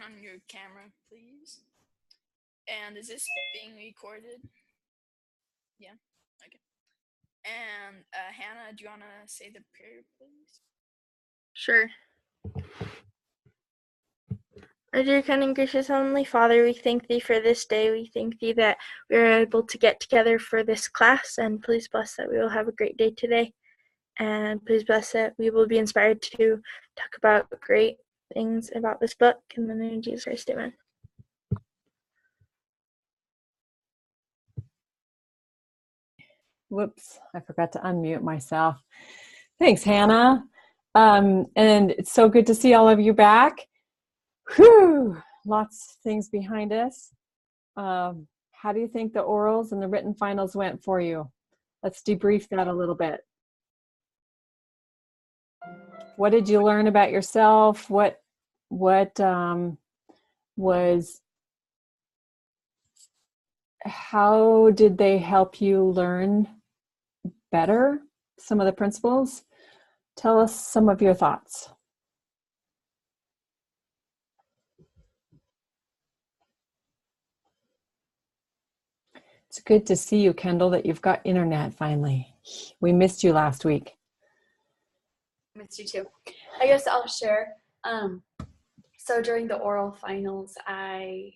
on your camera, please. And is this being recorded? Yeah. Okay. And Hannah, do you want to say the prayer, please? Sure. Our dear, kind, and gracious Heavenly Father, we thank Thee for this day. We thank Thee that we are able to get together for this class, and please bless that we will have a great day today. And please bless that we will be inspired to talk about great things about this book. In the name of Jesus Christ, amen. Whoops, I forgot to unmute myself. Thanks, Hannah. And it's so good to see all of you back. Whew, lots of things behind us. How do you think the orals and the written finals went for you? Let's debrief that a little bit. What did you learn about yourself? How did they help you learn better some of the principles? Tell us some of your thoughts. It's good to see you, Kendall, that you've got internet finally. We missed you last week. Missed you too. I guess I'll share. So during the oral finals, I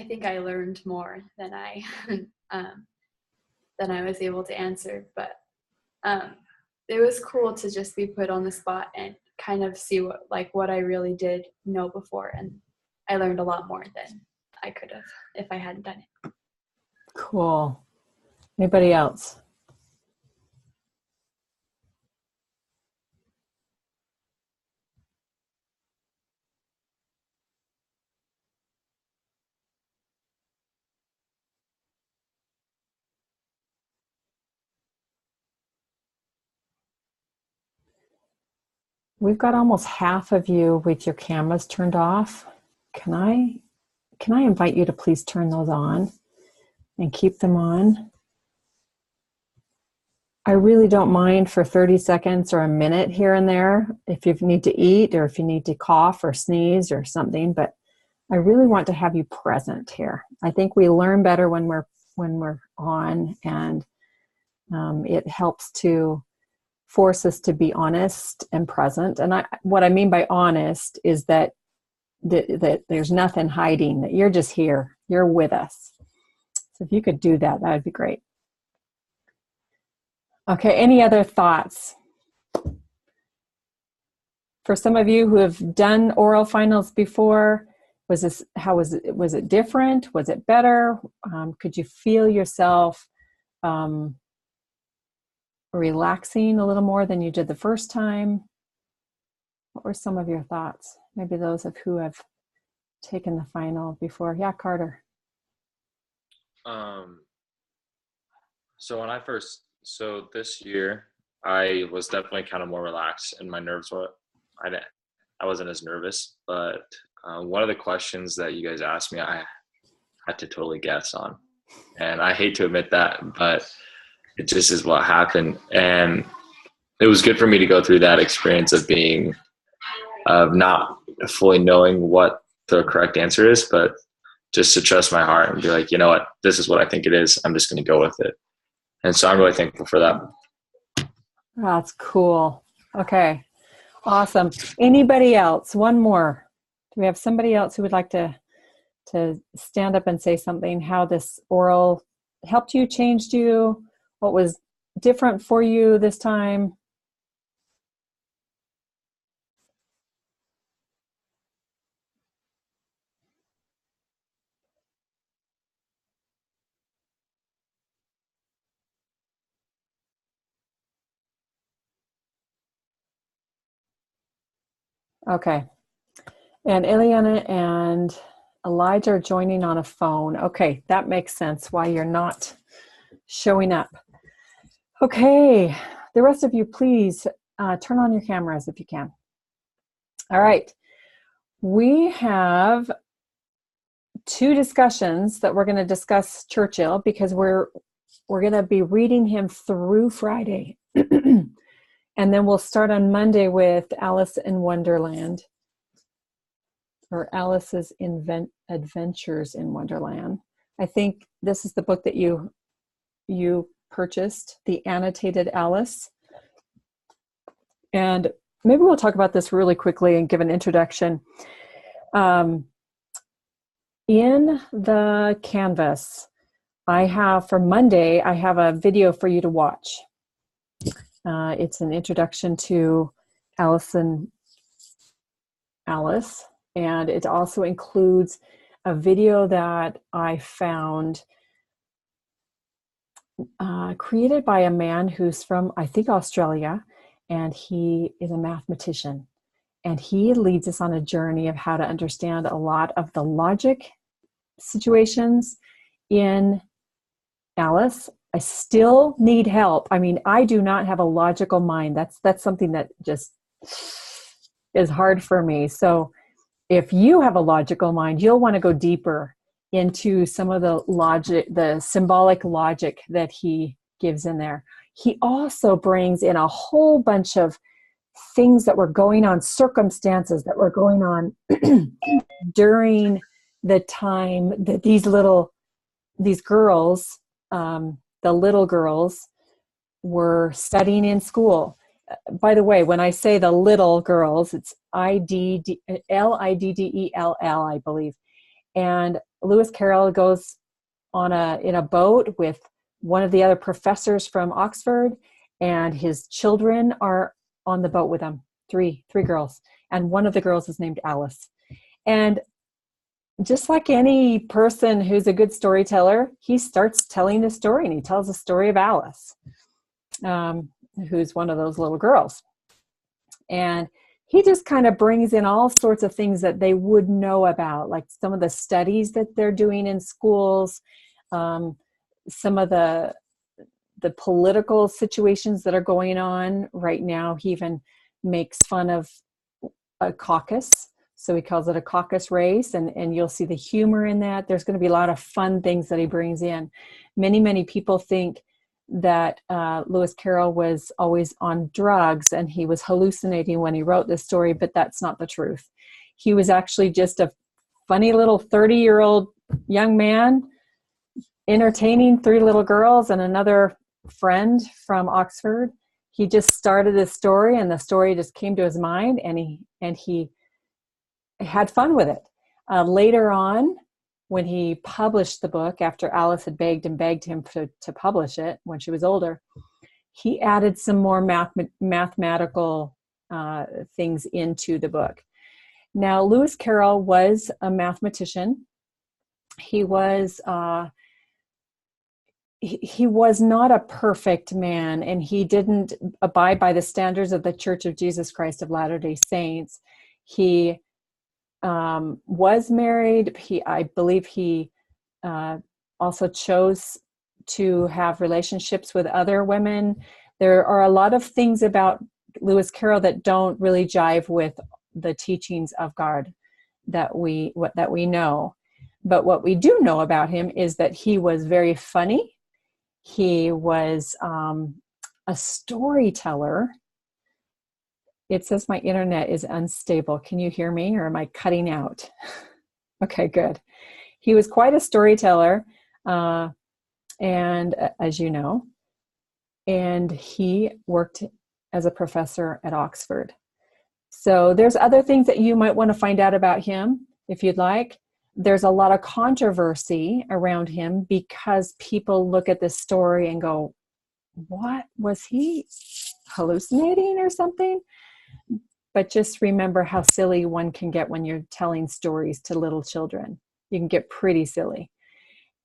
think I learned more than I was able to answer. But it was cool to just be put on the spot and kind of see what I really did know before, and I learned a lot more than I could have if I hadn't done it. Cool. Anybody else? We've got almost half of you with your cameras turned off. Can I invite you to please turn those on and keep them on? I really don't mind for 30 seconds or a minute here and there if you need to eat or if you need to cough or sneeze or something, but I really want to have you present here. I think we learn better when we're on, and it helps to force us to be honest and present. And what I mean by honest is that there's nothing hiding, that you're just here, you're with us. So if you could do that, that would be great. Okay, any other thoughts? For some of you who have done oral finals before, was it different? Was it better? Could you feel yourself relaxing a little more than you did the first time? What were some of your thoughts? Maybe those of who have taken the final before. Yeah, Carter. So this year I was definitely kind of more relaxed, and my nerves were, I wasn't as nervous, but one of the questions that you guys asked me, I had to totally guess on, and I hate to admit that, but it just is what happened. And it was good for me to go through that experience of not fully knowing what the correct answer is, but just to trust my heart and be like, you know what, this is what I think it is. I'm just going to go with it. And so I'm really thankful for that. That's cool. Okay. Awesome. Anybody else? One more. Do we have somebody else who would like to stand up and say something, how this oral helped you, changed you? What was different for you this time? Okay. And Ileana and Elijah are joining on a phone. Okay, that makes sense why you're not showing up. Okay, the rest of you, please turn on your cameras if you can. All right, we have two discussions that we're going to discuss Churchill because we're going to be reading him through Friday. And then we'll start on Monday with Alice in Wonderland. or Alice's Adventures in Wonderland. I think this is the book that you purchased, the annotated Alice. And maybe we'll talk about this really quickly and give an introduction. In the Canvas, for Monday, I have a video for you to watch. It's an introduction to Alice, and it also includes a video that I found created by a man who's from, I think, Australia, and he is a mathematician. And he leads us on a journey of how to understand a lot of the logic situations in Alice. I still need help. I mean, I do not have a logical mind. That's something that just is hard for me. So if you have a logical mind, you'll want to go deeper into some of the logic, the symbolic logic that he gives in there. He also brings in a whole bunch of things that were going on, circumstances that were going on during the time that these girls, the little girls, were studying in school. By the way, when I say the little girls, it's Liddell, I believe. And Lewis Carroll goes in a boat with one of the other professors from Oxford, and his children are on the boat with him, three girls. And one of the girls is named Alice. And just like any person who's a good storyteller, he starts telling the story, and he tells the story of Alice, who's one of those little girls. And he just kind of brings in all sorts of things that they would know about, like some of the studies that they're doing in schools, some of the political situations that are going on right now. He even makes fun of a caucus. So he calls it a caucus race, and you'll see the humor in that. There's going to be a lot of fun things that he brings in. Many people think that Lewis Carroll was always on drugs and he was hallucinating when he wrote this story, but that's not the truth. He was actually just a funny little 30-year-old young man entertaining three little girls and another friend from Oxford. He just started this story, and the story just came to his mind, and he had fun with it. Later on, when he published the book, after Alice had begged him to publish it when she was older, he added some more mathematical things into the book. Now, Lewis Carroll was a mathematician. He was not a perfect man, and he didn't abide by the standards of the Church of Jesus Christ of Latter-day Saints. He was married. I believe he also chose to have relationships with other women. There are a lot of things about Lewis Carroll that don't really jive with the teachings of God that we know. But what we do know about him is that he was very funny. He was a storyteller. It says my internet is unstable. Can you hear me, or am I cutting out? Okay, good. He was quite a storyteller, and as you know, and he worked as a professor at Oxford. So there's other things that you might want to find out about him if you'd like. There's a lot of controversy around him because people look at this story and go, what, was he hallucinating or something? But just remember how silly one can get when you're telling stories to little children. You can get pretty silly.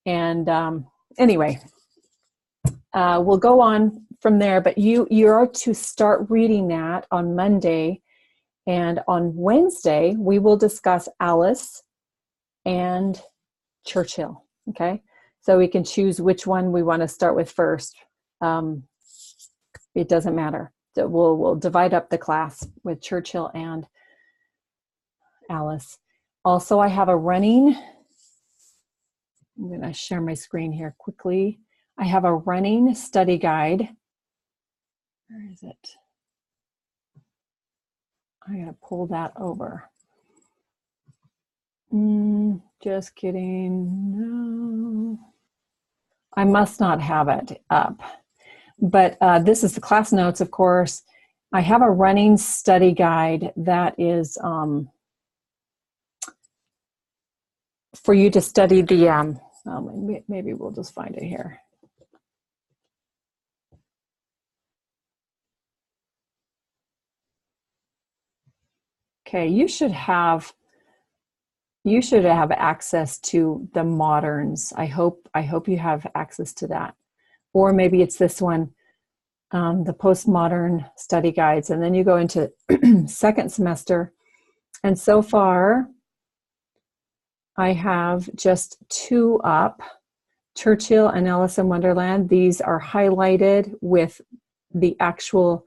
And anyway, we'll go on from there, but you are to start reading that on Monday. And on Wednesday, we will discuss Alice and Churchill. Okay, so we can choose which one we want to start with first. It doesn't matter. So we'll divide up the class with Churchill and Alice. Also, I have I'm going to share my screen here quickly. I have a running study guide. Where is it? I got to pull that over. Just kidding. No. I must not have it up. But this is the class notes, of course. I have a running study guide that is for you to study the, maybe we'll just find it here. Okay, you should have access to the moderns. I hope you have access to that. Or maybe it's this one, the postmodern study guides. And then you go into second semester. And so far, I have just 2 up, Churchill and Alice in Wonderland. These are highlighted with the actual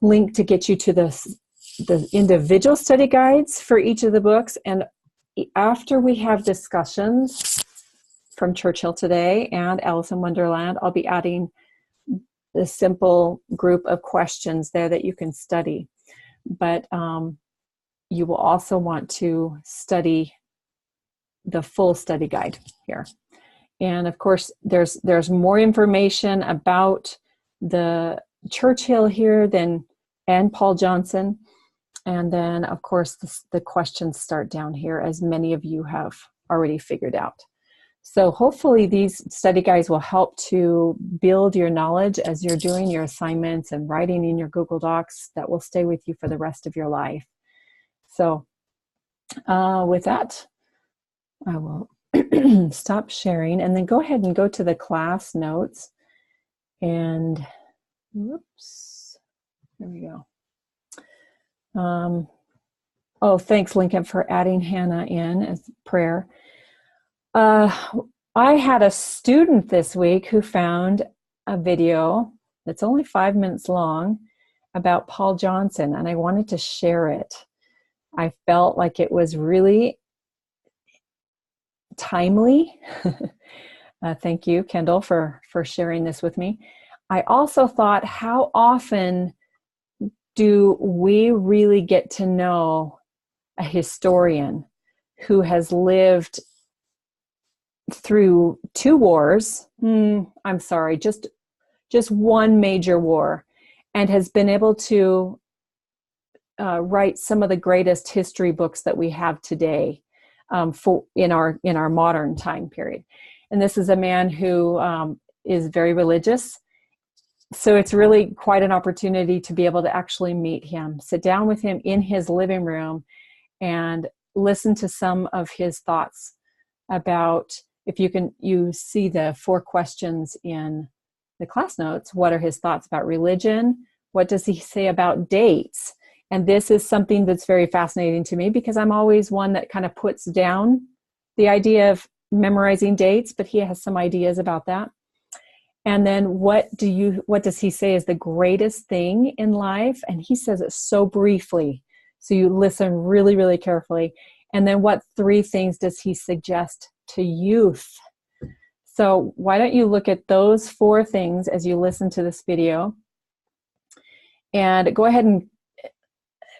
link to get you to the individual study guides for each of the books. And after we have discussions from Churchill today and Alice in Wonderland, I'll be adding a simple group of questions there that you can study. But you will also want to study the full study guide here. And of course, there's more information about the Churchill here and Paul Johnson. And then, of course, the questions start down here, as many of you have already figured out. So hopefully these study guides will help to build your knowledge as you're doing your assignments and writing in your Google Docs that will stay with you for the rest of your life. So with that, I will stop sharing and then go ahead and go to the class notes. And whoops, there we go. Oh, thanks, Lincoln, for adding Hannah in as prayer. I had a student this week who found a video that's only 5 minutes long about Paul Johnson, and I wanted to share it. I felt like it was really timely. Thank you, Kendall, for sharing this with me. I also thought, how often do we really get to know a historian who has lived through 2 wars? I'm sorry, just one major war, and has been able to write some of the greatest history books that we have today in our modern time period. And this is a man who is very religious. So it's really quite an opportunity to be able to actually meet him, sit down with him in his living room and listen to some of his thoughts about, if you see the 4 questions in the class notes. What are his thoughts about religion? What does he say about dates? And this is something that's very fascinating to me, because I'm always one that kind of puts down the idea of memorizing dates, but he has some ideas about that. And then what does he say is the greatest thing in life? And he says it so briefly, so you listen really, really carefully. And then what 3 things does he suggest to youth? So why don't you look at those 4 things as you listen to this video, and go ahead and,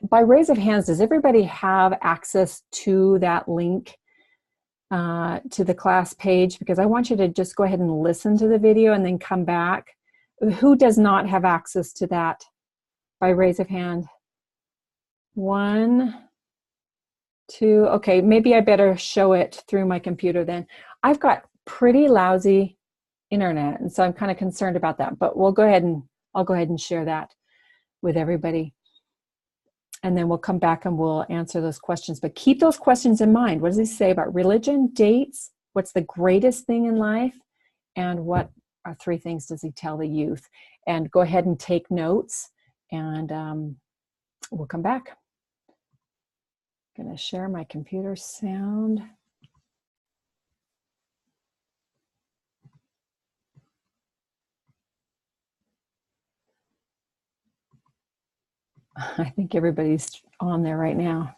by raise of hands, does everybody have access to that link to the class page? Because I want you to just go ahead and listen to the video and then come back. Who does not have access to that? By raise of hand. 1, 2. Okay, maybe I better show it through my computer then. I've got pretty lousy internet, and so I'm kind of concerned about that. But I'll go ahead and share that with everybody. And then we'll come back and we'll answer those questions. But keep those questions in mind. What does he say about religion, dates? What's the greatest thing in life? And what are 3 things does he tell the youth? And go ahead and take notes, and we'll come back. I'm going to share my computer sound. I think everybody's on there right now.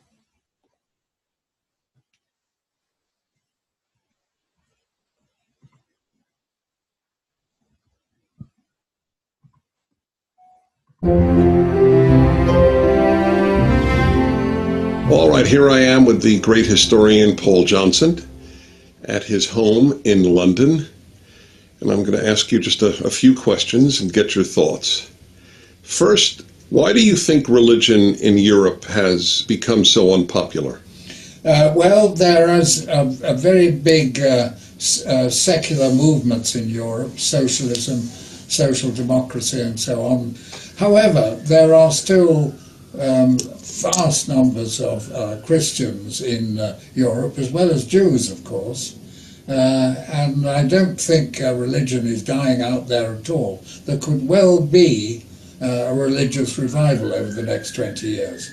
All right, here I am with the great historian Paul Johnson at his home in London. And I'm going to ask you just a few questions and get your thoughts. First, why do you think religion in Europe has become so unpopular? Well, there is a very big secular movements in Europe, socialism, social democracy and so on. However, there are still vast numbers of Christians in Europe, as well as Jews, of course. And I don't think religion is dying out there at all. There could well be a religious revival over the next 20 years.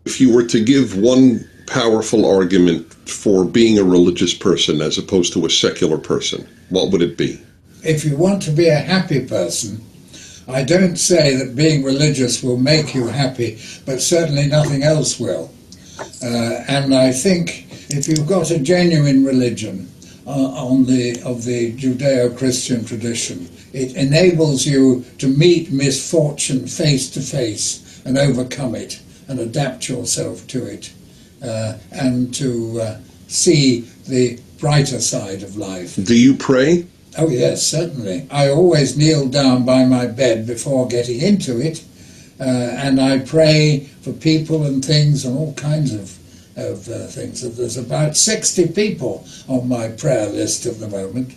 If you were to give one powerful argument for being a religious person as opposed to a secular person, what would it be? If you want to be a happy person, I don't say that being religious will make you happy, but certainly nothing else will. And I think if you've got a genuine religion of the Judeo-Christian tradition, it enables you to meet misfortune face to face and overcome it and adapt yourself to it and to see the brighter side of life. Do you pray? Oh yes, certainly. I always kneel down by my bed before getting into it, and I pray for people and things and all kinds of things. There's about 60 people on my prayer list at the moment.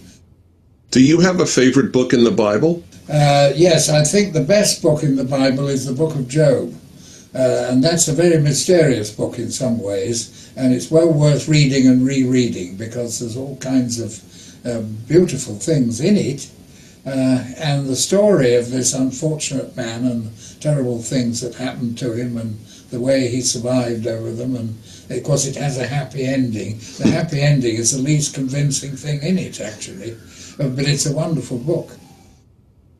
Do you have a favorite book in the Bible? Yes, I think the best book in the Bible is the book of Job. And that's a very mysterious book in some ways, and it's well worth reading and rereading because there's all kinds of beautiful things in it, and the story of this unfortunate man and terrible things that happened to him and the way he survived over them, and of course it has a happy ending. The happy ending is the least convincing thing in it, actually, but it's a wonderful book.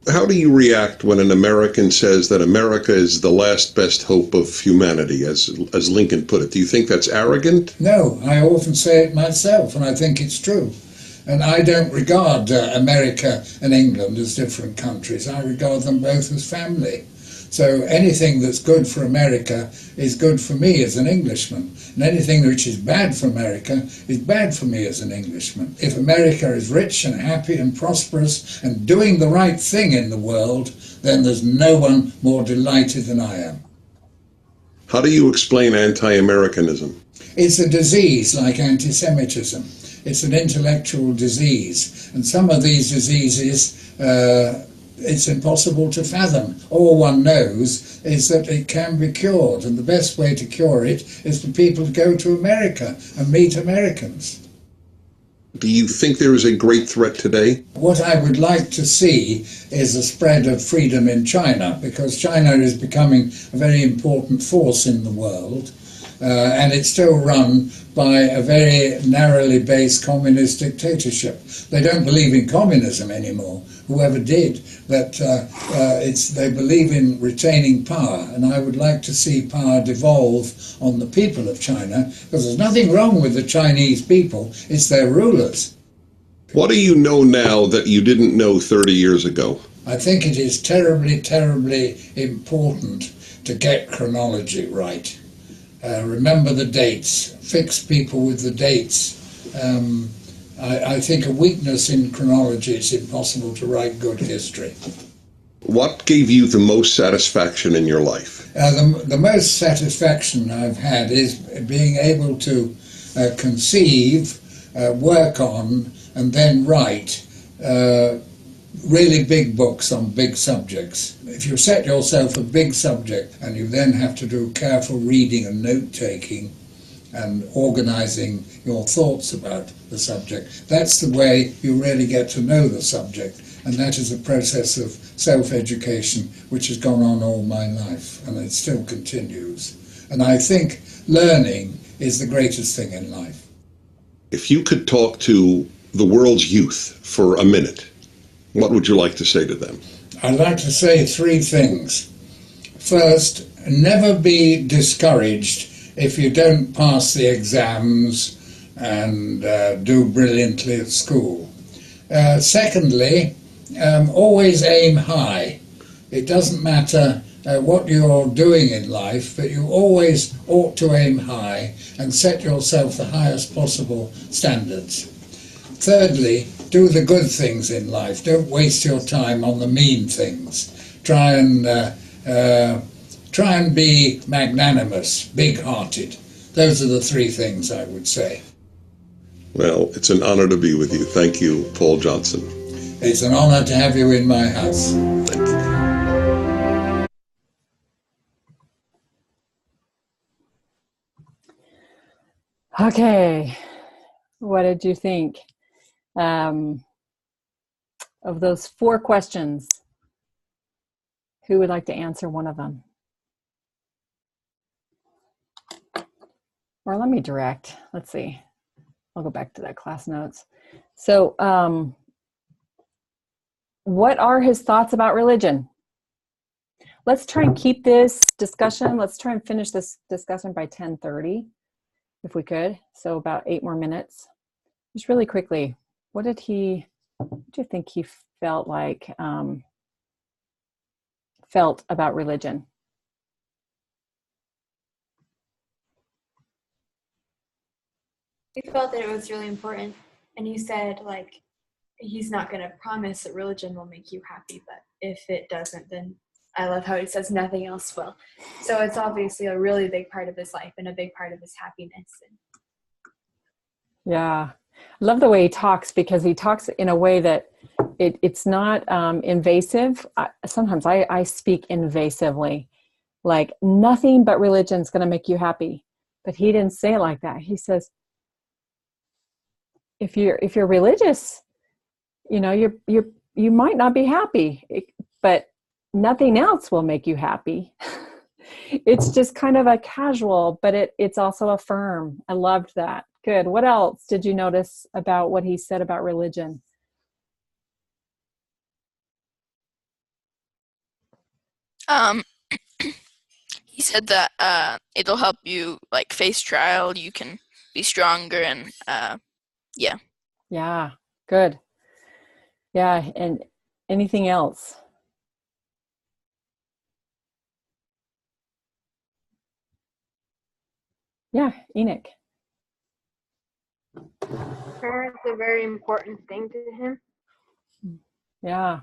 How do you react when an American says that America is the last best hope of humanity, as Lincoln put it? Do you think that's arrogant? No, I often say it myself, and I think it's true. And I don't regard America and England as different countries. I regard them both as family. So anything that's good for America is good for me as an Englishman. And anything which is bad for America is bad for me as an Englishman. If America is rich and happy and prosperous and doing the right thing in the world, then there's no one more delighted than I am. How do you explain anti-Americanism? It's a disease like anti-Semitism. It's an intellectual disease, and some of these diseases it's impossible to fathom. All one knows is that it can be cured, and the best way to cure it is for people to go to America and meet Americans. Do you think there is a great threat today? What I would like to see is a spread of freedom in China, because China is becoming a very important force in the world. And it's still run by a very narrowly based communist dictatorship. They don't believe in communism anymore, whoever did, but they believe in retaining power, and I would like to see power devolve on the people of China, because there's nothing wrong with the Chinese people, it's their rulers. What do you know now that you didn't know 30 years ago? I think it is terribly, terribly important to get chronology right. Remember the dates, fix people with the dates. I think a weakness in chronology, it's impossible to write good history. What gave you the most satisfaction in your life? The most satisfaction I've had is being able to conceive, work on, and then write really big books on big subjects. If you set yourself a big subject and you then have to do careful reading and note-taking and organising your thoughts about the subject, that's the way you really get to know the subject. And that is a process of self-education which has gone on all my life, and it still continues. And I think learning is the greatest thing in life. If you could talk to the world's youth for a minute, what would you like to say to them? I'd like to say three things. First, never be discouraged if you don't pass the exams and do brilliantly at school. Secondly, always aim high. It doesn't matter what you're doing in life, but you always ought to aim high and set yourself the highest possible standards. Thirdly, do the good things in life. Don't waste your time on the mean things. Try and be magnanimous, big-hearted. Those are the three things I would say. Well, it's an honor to be with you. Thank you, Paul Johnson. It's an honor to have you in my house. Thank you. Okay, what did you think of those 4 questions? Who would like to answer one of them? Or let me direct. Let's see. I'll go back to that class notes. So, what are his thoughts about religion? Let's try and keep this discussion. Let's try and finish this discussion by 10:30, if we could. So about 8 more minutes. Just really quickly, what do you think he felt about religion? He felt that it was really important, and he said, like, he's not going to promise that religion will make you happy, but if it doesn't, then I love how he says nothing else will. So it's obviously a really big part of his life and a big part of his happiness. Yeah, I love the way he talks, because he talks in a way that it's not invasive. Sometimes I speak invasively, like nothing but religion is going to make you happy. But he didn't say it like that. He says, if you're religious, you know, you might not be happy, but nothing else will make you happy. It's just kind of a casual, but it's also a firm. I loved that. Good. What else did you notice about what he said about religion? He said that it'll help you like face trial. You can be stronger, and yeah. Yeah. Good. Yeah. And anything else? Yeah, Enoch. Prayer is a very important thing to him. Yeah.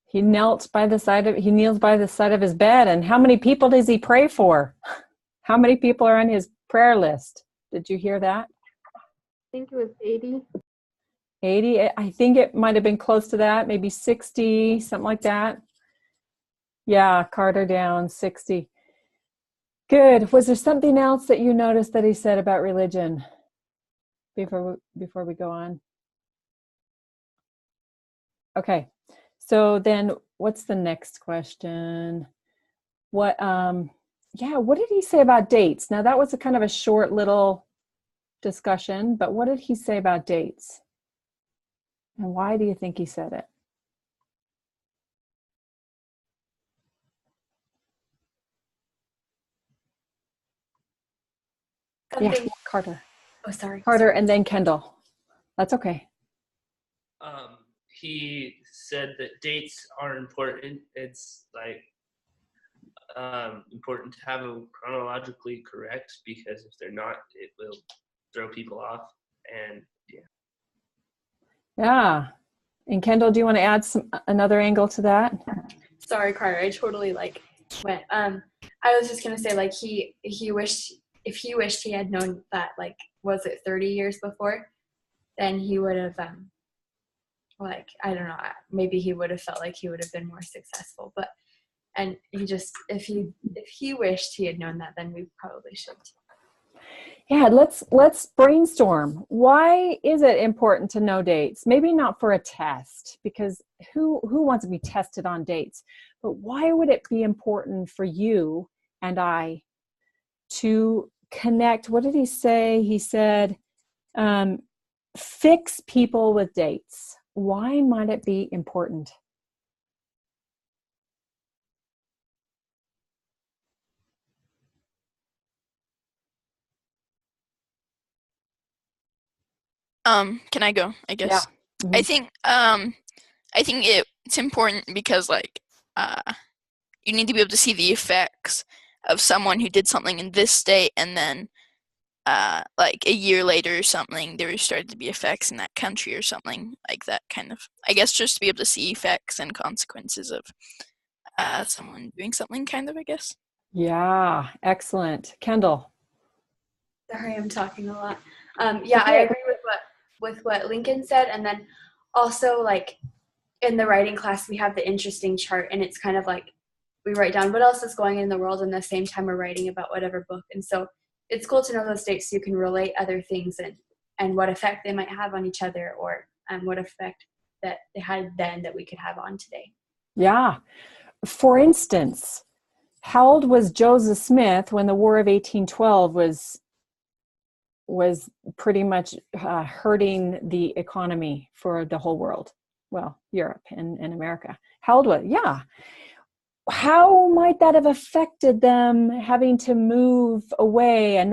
He kneels by the side of his bed. And how many people does he pray for? How many people are on his prayer list? Did you hear that? I think it was 80. 80. I think it might have been close to that, maybe 60, something like that. Yeah, Carter down, 60. Good. Was there something else that you noticed that he said about religion before we go on? Okay. So then what's the next question? What did he say about dates? Now that was a kind of a short little discussion, but what did he say about dates? And why do you think he said it? Something. Yeah, Carter. Oh, sorry. Carter, and then Kendall. That's okay. He said that dates are important. It's like important to have them chronologically correct, because if they're not, it will throw people off. And yeah. Yeah. And Kendall, do you want to add another angle to that? Sorry, Carter. I totally went. I was just gonna say, like, he wished, if he wished he had known that, like, was it 30 years before, then he would have I don't know, maybe he would have felt like he would have been more successful. But and he just, if he wished he had known that, then we probably should. Yeah, let's brainstorm. Why is it important to know dates? Maybe not for a test, because who wants to be tested on dates? But why would it be important for you and I to connect? What did he say? He said, fix people with dates. Why might it be important? Can I go? I guess. Yeah. Mm-hmm. I think it's important because you need to be able to see the effects of someone who did something in this state, and then like a year later or something, there started to be effects in that country or something like that kind of. I guess just to be able to see effects and consequences of someone doing something kind of, I guess. Yeah, excellent. Kendall. Sorry, I'm talking a lot. Yeah, I agree with what Lincoln said, and then also like in the writing class we have the interesting chart, and it's kind of like we write down what else is going on in the world, and at the same time we're writing about whatever book, and so it's cool to know those dates so you can relate other things and what effect they might have on each other, or what effect that they had then that we could have on today. Yeah. For instance, how old was Joseph Smith when the War of 1812 was pretty much hurting the economy for the whole world? Well, Europe and America. How old was? Yeah. How might that have affected them having to move away and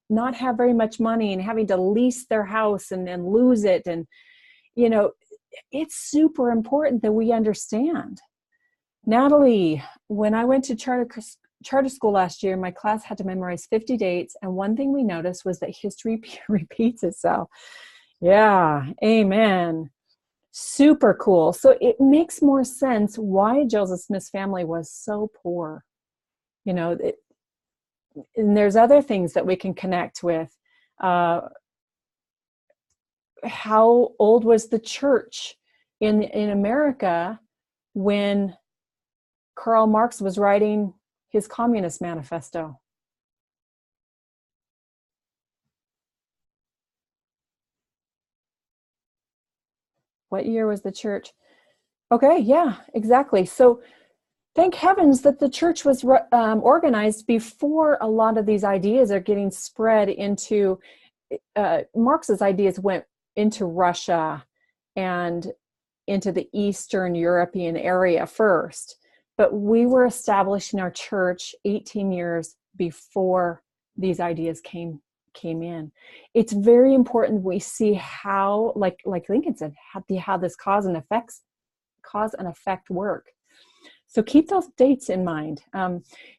not have very much money and having to lease their house and lose it? And, you know, it's super important that we understand. Natalie, when I went to charter school last year, my class had to memorize 50 dates. And one thing we noticed was that history repeats itself. Yeah, amen. Super cool. So it makes more sense why Joseph Smith's family was so poor. You know, and there's other things that we can connect with. How old was the church in America when Karl Marx was writing his Communist Manifesto? What year was the church? Okay, yeah, exactly. So thank heavens that the church was organized before a lot of these ideas are getting spread into, Marx's ideas went into Russia and into the Eastern European area first. But we were establishing our church 18 years before these ideas came in. It's very important we see how, like Lincoln said, how this cause and effect work. So keep those dates in mind.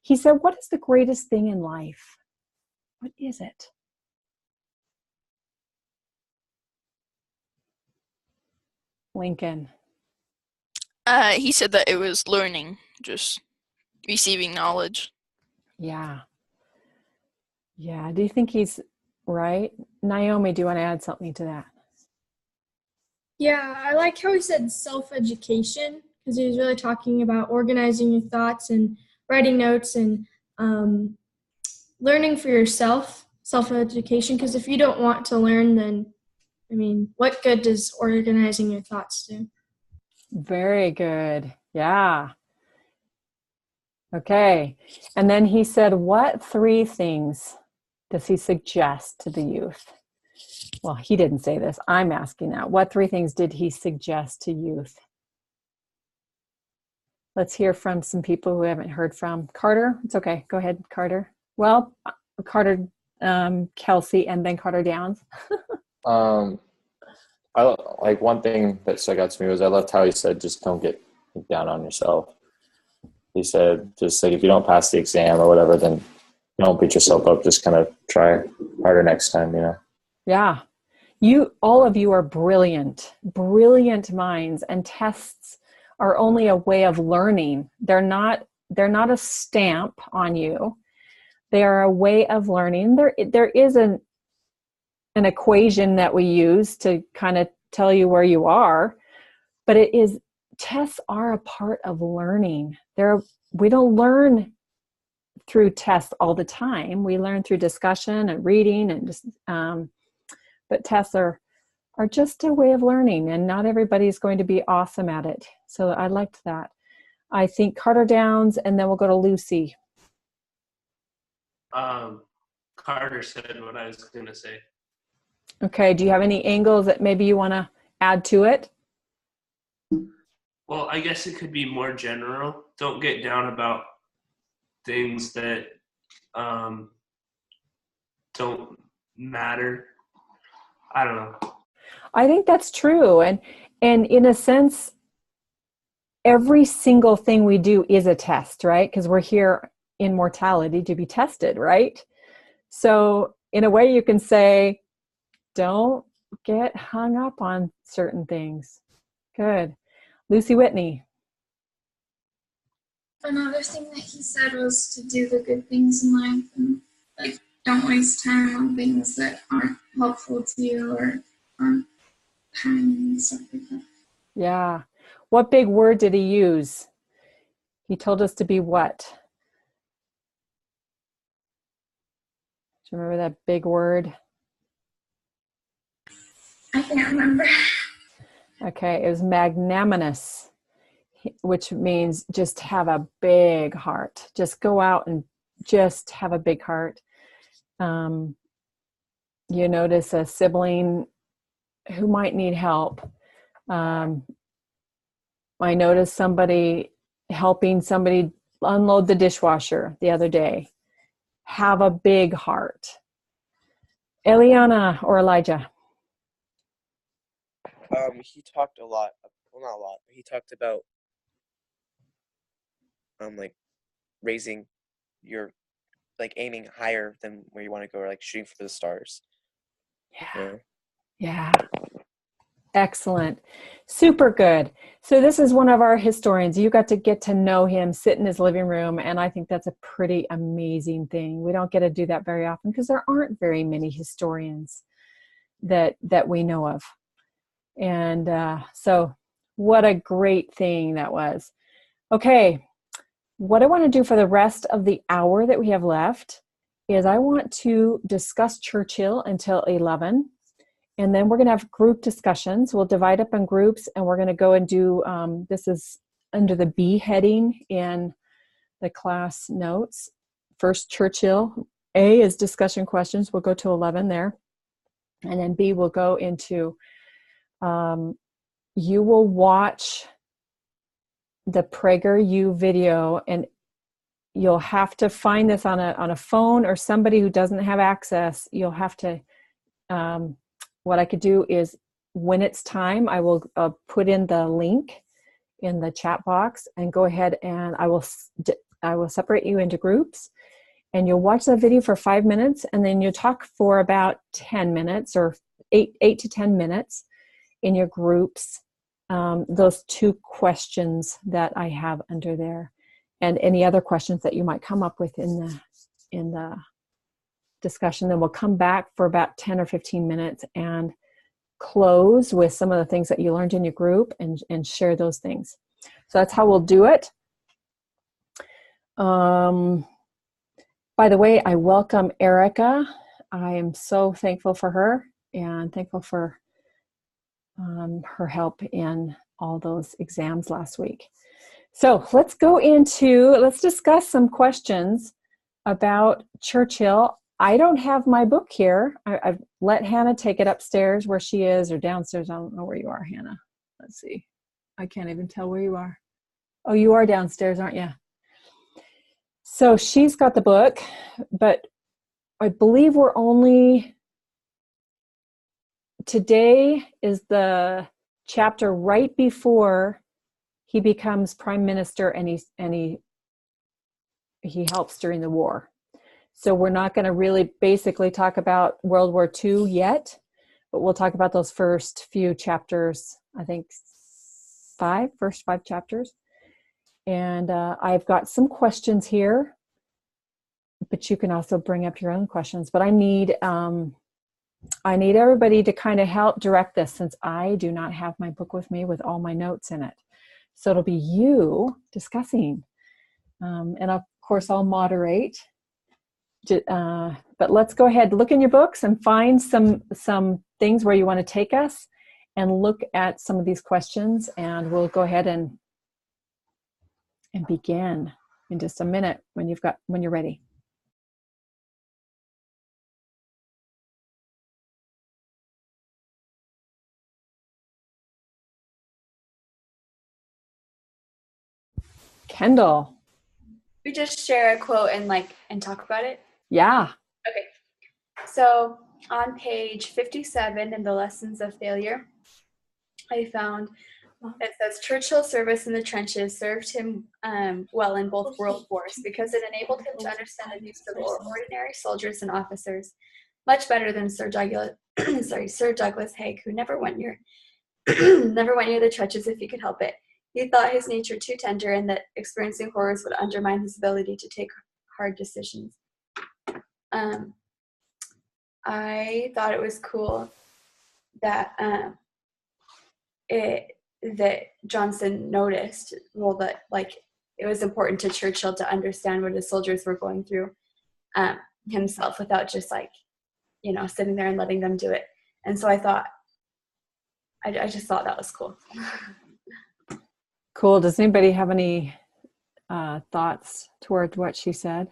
He said, what is the greatest thing in life? What is it? Lincoln. He said that it was learning, just receiving knowledge. Yeah. Yeah. Do you think he's right? Naomi, do you want to add something to that? Yeah, I like how he said self-education, because he was really talking about organizing your thoughts and writing notes and learning for yourself, self-education, because if you don't want to learn, then, I mean, what good does organizing your thoughts do? Very good. Yeah. Okay. And then he said, what 3 things does he suggest to the youth? Well, he didn't say this. I'm asking that. What 3 things did he suggest to youth? Let's hear from some people who haven't heard from. Carter, it's okay. Go ahead, Carter. Well, Carter, Kelsey, and then Carter Downs. I like one thing that stuck out to me was I loved how he said, just don't get down on yourself. He said, just like if you don't pass the exam or whatever, then don't beat yourself up. Just kind of try harder next time, you know? Yeah. All of you are brilliant minds, and tests are only a way of learning. They're not a stamp on you. They are a way of learning. There is an equation that we use to kind of tell you where you are, but tests are a part of learning. We don't learn through tests all the time. We learn through discussion and reading and just, but tests are just a way of learning, and not everybody's going to be awesome at it. So I liked that. I think Carter Downs, and then we'll go to Lucy. Carter said what I was going to say. Okay. Do you have any angles that maybe you want to add to it? Well, I guess it could be more general. Don't get down about things that don't matter. I don't know. I think that's true. And in a sense, every single thing we do is a test, right? Because we're here in mortality to be tested, right? So in a way you can say, don't get hung up on certain things. Good. Lucy Whitney. Another thing that he said was to do the good things in life and like don't waste time on things that aren't helpful to you or aren't kind and stuff like that. Yeah. What big word did he use? He told us to be what? Do you remember that big word? I can't remember. Okay, it was magnanimous, which means just have a big heart. Just go out and just have a big heart. You notice a sibling who might need help. I noticed somebody helping somebody unload the dishwasher the other day. Have a big heart. Eliana or Elijah? He talked a lot, well, not a lot, but he talked about like raising your, like aiming higher than where you want to go, or like shooting for the stars. Yeah. Yeah. Excellent. Super good. So this is one of our historians. You got to get to know him, sit in his living room, and I think that's a pretty amazing thing. We don't get to do that very often because there aren't very many historians that we know of. And so what a great thing that was. Okay, what I want to do for the rest of the hour that we have left is I want to discuss Churchill until 11. And then we're going to have group discussions. We'll divide up in groups and we're going to go and do, this is under the B heading in the class notes. First, Churchill. A is discussion questions. We'll go to 11 there. And then B will go into, you will watch the PragerU video, and you'll have to find this on a phone or somebody who doesn't have access. You'll have to, what I could do is when it's time, I will put in the link in the chat box and go ahead and I will separate you into groups, and you'll watch that video for 5 minutes, and then you'll talk for about 10 minutes or 8 to 10 minutes in your groups. Those 2 questions that I have under there, and any other questions that you might come up with in the discussion. Then we'll come back for about 10 or 15 minutes and close with some of the things that you learned in your group and share those things. So that's how we'll do it. By the way, I welcome Erica. I am so thankful for her and thankful for her help in all those exams last week. So let's discuss some questions about Churchill. I don't have my book here. I've let Hannah take it upstairs where she is, or downstairs. I don't know where you are, Hannah. Let's see. I can't even tell where you are. Oh, you are downstairs, aren't you? So she's got the book, but I believe today is the chapter right before he becomes prime minister, and he helps during the war. So we're not going to really basically talk about World War II yet, but we'll talk about those first few chapters, I think first 5 chapters. And I've got some questions here, but you can also bring up your own questions. But I need everybody to kind of help direct this, since I do not have my book with me with all my notes in it. So it'll be you discussing. And of course I'll moderate. But let's go ahead, look in your books and find some things where you want to take us, and look at some of these questions, and we'll go ahead and begin in just a minute when you're ready. Kendall. We just share a quote and talk about it. Yeah. Okay. So on page 57 in the Lessons of Failure, I found It says Churchill's service in the trenches served him well in both world wars because it enabled him to understand the needs of ordinary soldiers and officers much better than Sir Douglas Haig, who never went near the trenches if he could help it. He thought his nature too tender and that experiencing horrors would undermine his ability to take hard decisions. I thought it was cool that that Johnson noticed, well, that like it was important to Churchill to understand what his soldiers were going through himself without just like, sitting there and letting them do it. And so I just thought that was cool. Cool. Does anybody have any thoughts toward what she said?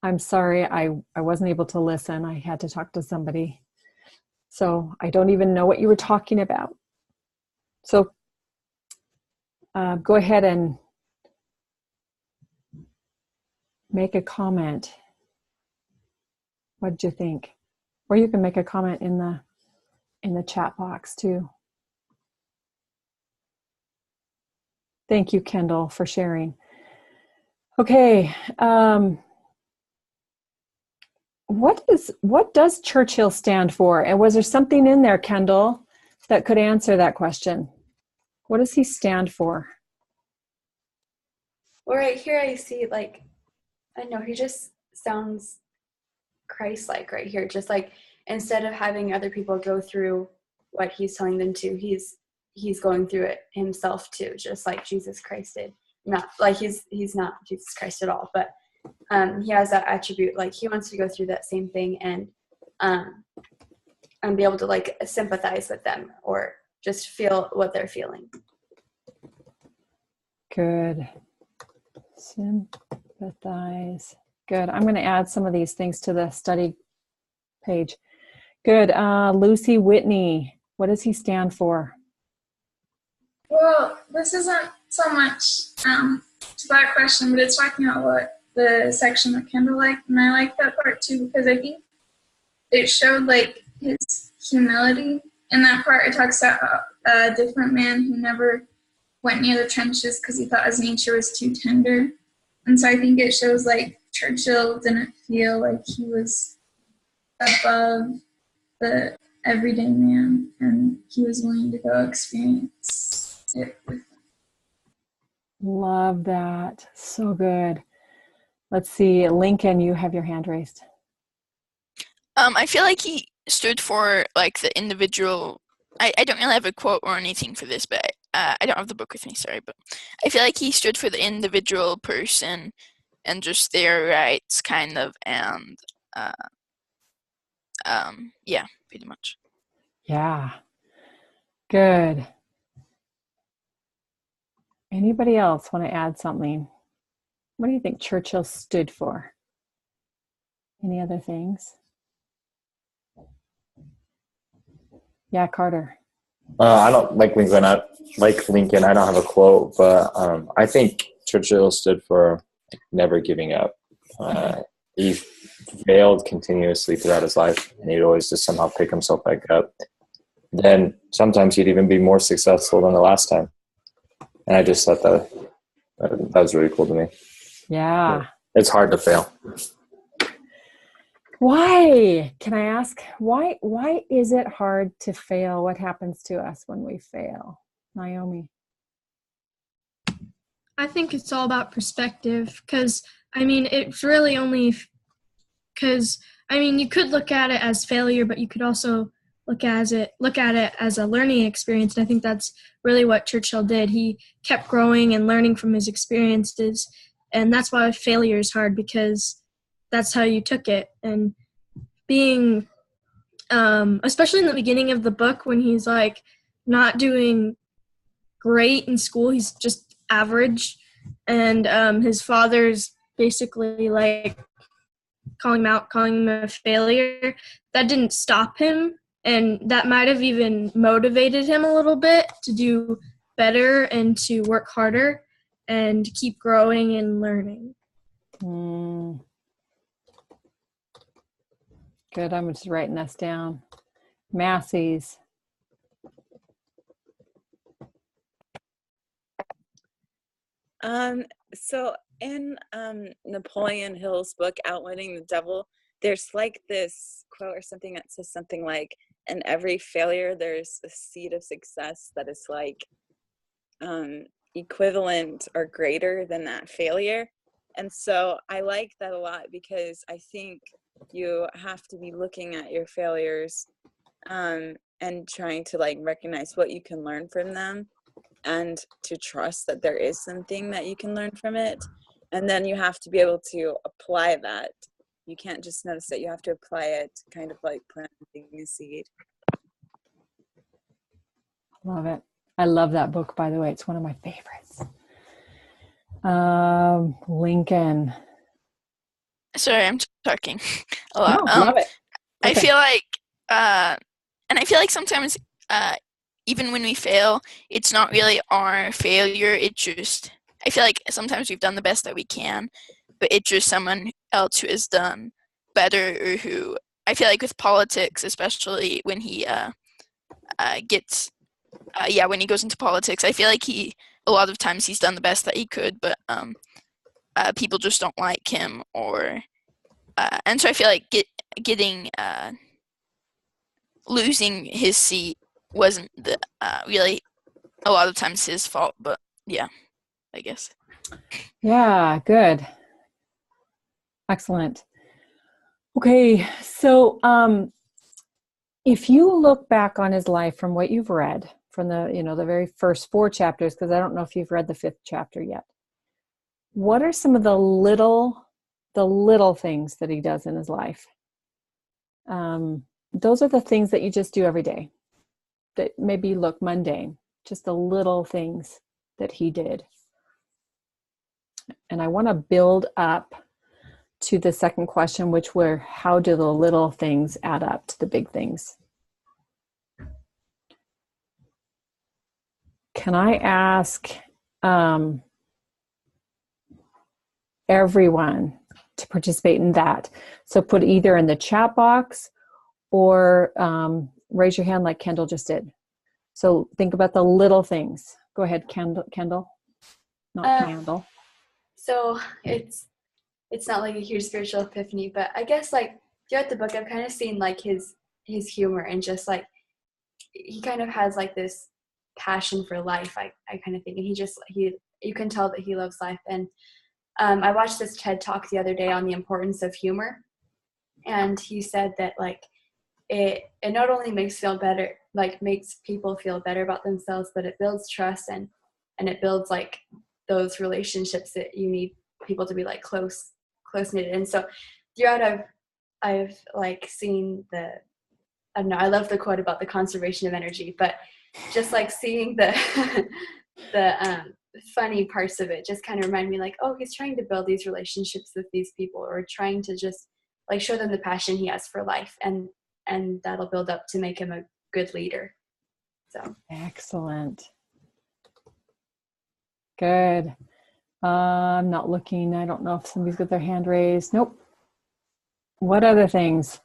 I'm sorry, I wasn't able to listen. I had to talk to somebody. So I don't even know what you were talking about. So go ahead and make a comment. What did you think? Or you can make a comment in the chat box too. Thank you, Kendall, for sharing. Okay. What does Churchill stand for? And was there something in there, Kendall, that could answer that question? What does he stand for? Well, right here I see, like, I know he just sounds Christ-like right here. Just like instead of having other people go through what he's telling them to, he's going through it himself too, just like Jesus Christ did. Not like he's not Jesus Christ at all, but he has that attribute. Like he wants to go through that same thing and be able to like sympathize with them or just feel what they're feeling. Good. Sympathize. Good. I'm going to add some of these things to the study page. Good. Lucy Whitney, what does he stand for? Well, this isn't so much to that question, but it's talking about what the section that Kendall liked, and I like that part too because I think it showed like his humility. In that part, it talks about a different man who never went near the trenches because he thought his nature was too tender. And so I think it shows like Churchill didn't feel like he was above the everyday man, and he was willing to go experience it with them. Love that. So good. Let's see. Lincoln, you have your hand raised. I feel like he stood for like the individual. I don't really have a quote or anything for this, but I don't have the book with me, sorry, but I feel like he stood for the individual person and just their rights, kind of, and yeah, pretty much. Yeah. Good. Anybody else want to add something? What do you think Churchill stood for? Any other things? Yeah, Carter. I don't like Lincoln. I don't have a quote, but I think Churchill stood for never giving up. He failed continuously throughout his life, and he'd always just somehow pick himself back up. Then sometimes he'd even be more successful than the last time. And I just thought that was really cool to me. Yeah. It's hard to fail. Why? Can I ask, why is it hard to fail? What happens to us when we fail? Naomi? I think it's all about perspective because, I mean, it's really only because, I mean, you could look at it as failure, but you could also look at it as a learning experience. And I think that's really what Churchill did. He kept growing and learning from his experiences. And that's why failure is hard, because that's how you took it. And being, especially in the beginning of the book when he's like not doing great in school, he's just average. And his father's basically like calling him a failure. That didn't stop him. And that might have even motivated him a little bit to do better and to work harder and keep growing and learning. Good. I'm just writing this down. Massey's. So in Napoleon Hill's book, Outwitting the Devil, there's like this quote or something that says something like, in every failure, there's a seed of success that is like equivalent or greater than that failure. And so I like that a lot, because I think you have to be looking at your failures and trying to like recognize what you can learn from them, and to trust that there is something that you can learn from it. And then you have to be able to apply that. You can't just notice it, you have to apply it, kind of like planting a seed. Love it. I love that book, by the way. It's one of my favorites. Lincoln. Sorry, I'm talking a lot. No, love it. I Okay. feel like, and I feel like sometimes, even when we fail, it's not really our failure. It's just, I feel like sometimes we've done the best that we can, but it's just someone else who has done better, or who, I feel like with politics, especially when he gets, when he goes into politics, I feel like a lot of times he's done the best that he could, but people just don't like him, or and so I feel like losing his seat wasn't really a lot of times his fault, but yeah, I guess. Yeah, good. Excellent. Okay, so if you look back on his life from what you've read, from the very first 4 chapters, because I don't know if you've read the 5th chapter yet, what are some of the little things that he does in his life? Those are the things that you just do every day that maybe look mundane, just the little things that he did. And I want to build up to the second question, which were, how do the little things add up to the big things? Can I ask everyone to participate in that? So put either in the chat box or raise your hand like Kendall just did. So think about the little things. Go ahead, Kendall. Not Kendall. So it's not like a huge spiritual epiphany, but I guess like throughout the book, I've kind of seen like his humor, and just like he kind of has like this passion for life. I kind of think, and you can tell that he loves life. And I watched this TED talk the other day on the importance of humor, and he said that like it not only makes people feel better about themselves, but it builds trust, and it builds like those relationships that you need people to be like close knit. And so throughout I've like seen I don't know, I love the quote about the conservation of energy, but just like seeing the funny parts of it just kind of remind me like, oh, he's trying to build these relationships with these people, or trying to just like show them the passion he has for life, and that'll build up to make him a good leader. So excellent. Good. I'm not looking. I don't know if somebody's got their hand raised. Nope. What other things?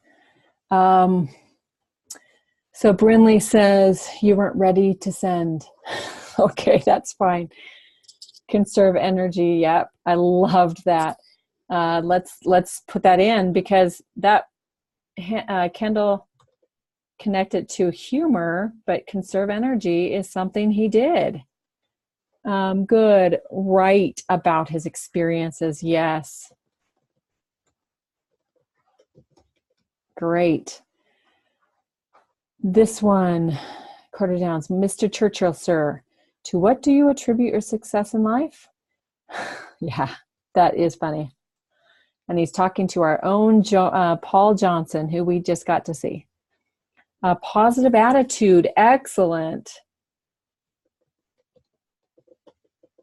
So Brinley says you weren't ready to send. Okay, that's fine. Conserve energy. Yep, I loved that. Let's put that in, because that Kendall connected to humor, but conserve energy is something he did. Good. Write about his experiences. Yes. Great. This one, Carter Downs. Mr. Churchill, sir, to what do you attribute your success in life? Yeah, that is funny. And he's talking to our own Paul Johnson, who we just got to see. Positive attitude. Excellent.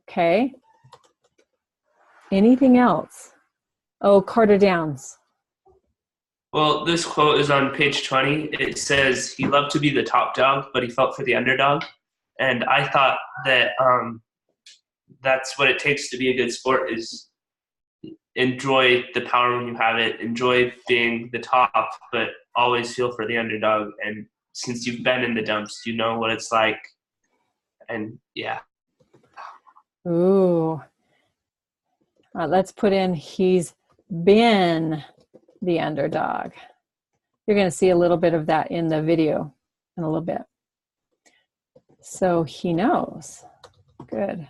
Okay. Anything else? Oh, Carter Downs. Well, this quote is on page 20. It says, he loved to be the top dog, but he felt for the underdog. And I thought that that's what it takes to be a good sport, is enjoy the power when you have it, enjoy being the top, but always feel for the underdog. And since you've been in the dumps, you know what it's like. And yeah. Ooh, Let's put in he's been the underdog. You're going to see a little bit of that in the video in a little bit. So he knows. Good.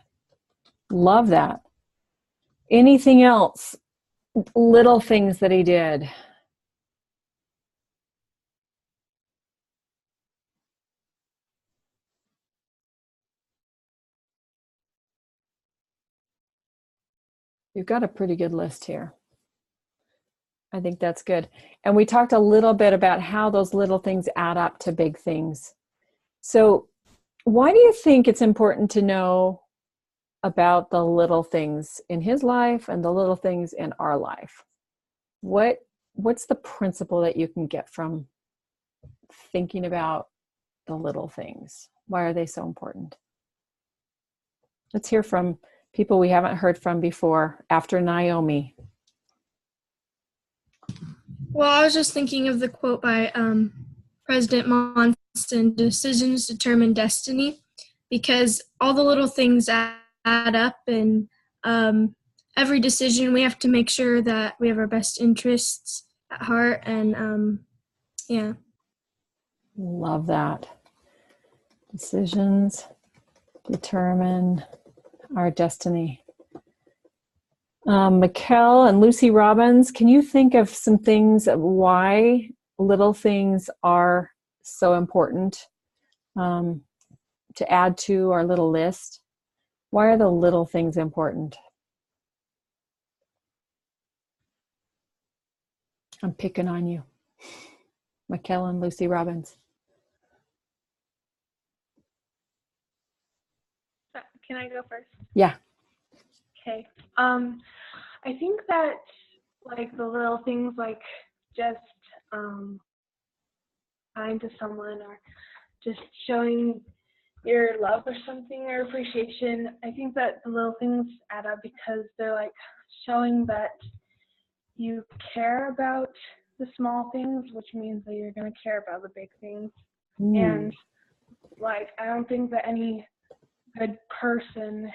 Love that. Anything else? Little things that he did. You've got a pretty good list here. I think that's good. And we talked a little bit about how those little things add up to big things. So why do you think it's important to know about the little things in his life and the little things in our life? What's the principle that you can get from thinking about the little things? Why are they so important? Let's hear from people we haven't heard from before after Naomi. Well, I was just thinking of the quote by President Monson, decisions determine destiny, because all the little things add up, and every decision we have to make sure that we have our best interests at heart, and yeah. Love that. Decisions determine our destiny. Mikkel and Lucy Robbins, can you think of some things of why little things are so important to add to our little list? Why are the little things important? I'm picking on you. Mikkel and Lucy Robbins. Can I go first? Yeah. Okay. I think that like the little things like just kind to someone or just showing your love or something or appreciation. I think that the little things add up because they're like showing that you care about the small things, which means that you're going to care about the big things. And like I don't think that any good person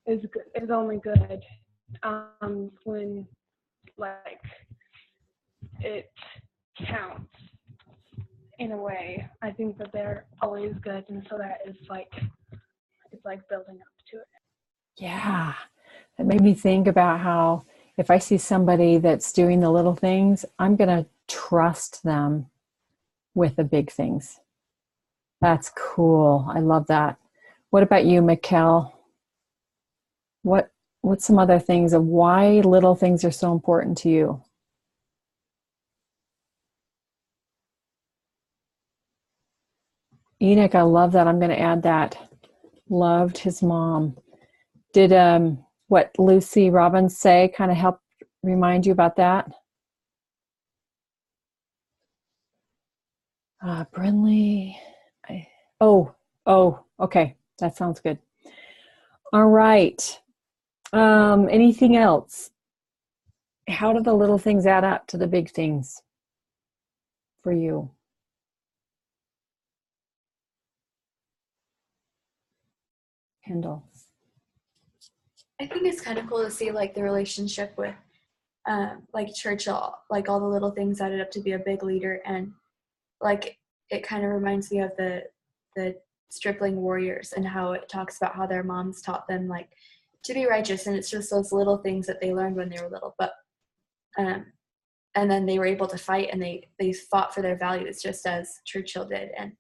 is only good when like it counts in a way. I think that they're always good, and so that is like it's like building up to it. Yeah, that made me think about how if I see somebody that's doing the little things, I'm going to trust them with the big things. That's cool. I love that. What about you, Mikkel? What's some other things of why little things are so important to you? Enoch, I love that. I'm going to add that. Loved his mom. Did what Lucy Robbins say kind of help remind you about that? Brinley. Okay. That sounds good. All right. Anything else? How do the little things add up to the big things for you? Kendall. I think it's kind of cool to see like the relationship with like Churchill, like all the little things added up to be a big leader, and like it kind of reminds me of the stripling warriors and how it talks about how their moms taught them like to be righteous, and it's just those little things that they learned when they were little, but and then they were able to fight, and they fought for their values just as Churchill did, and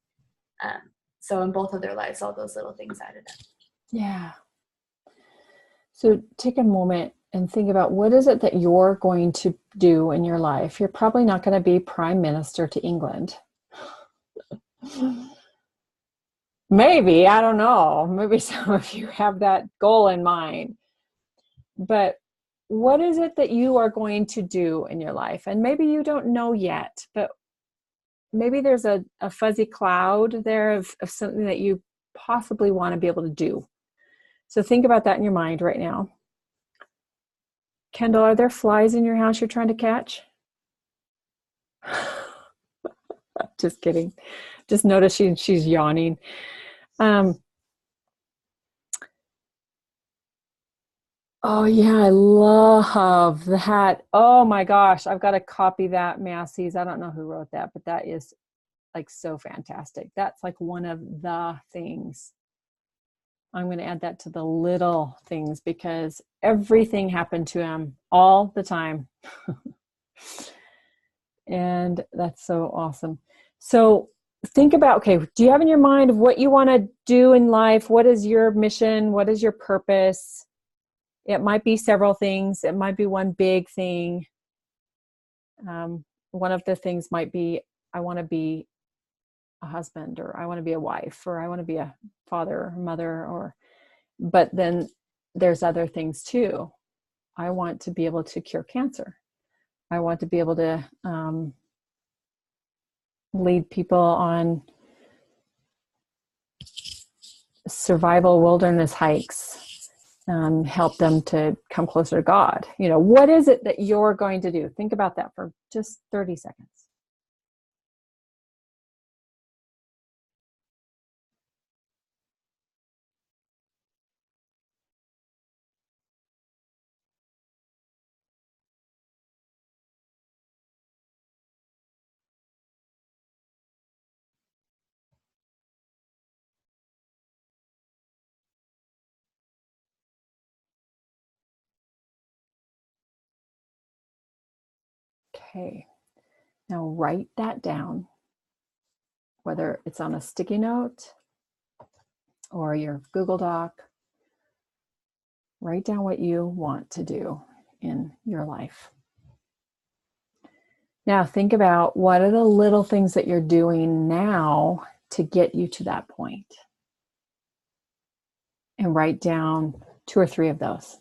so in both of their lives all those little things added up. Yeah. So take a moment and think about what is it that you're going to do in your life. You're probably not going to be Prime Minister to England. Maybe, I don't know. Maybe some of you have that goal in mind. But what is it that you are going to do in your life? And maybe you don't know yet, but maybe there's a fuzzy cloud there of something that you possibly want to be able to do. So think about that in your mind right now. Kendall, are there flies in your house you're trying to catch? Just kidding. Just notice she's yawning. Oh yeah, I love that. Oh my gosh, I've got to copy that, Massey's. I don't know who wrote that, but that is like so fantastic. That's like one of the things. I'm going to add that to the little things because everything happened to him all the time. And that's so awesome. So think about, okay, do you have in your mind of what you want to do in life? What is your mission? What is your purpose? It might be several things. It might be one big thing. One of the things might be, I want to be a husband, or I want to be a wife, or I want to be a father or mother, but then there's other things too. I want to be able to cure cancer. I want to be able to lead people on survival wilderness hikes, help them to come closer to God. You know, what is it that you're going to do? Think about that for just 30 seconds. Okay, now write that down, whether it's on a sticky note or your Google Doc. Write down what you want to do in your life. Now think about what are the little things that you're doing now to get you to that point. And write down 2 or 3 of those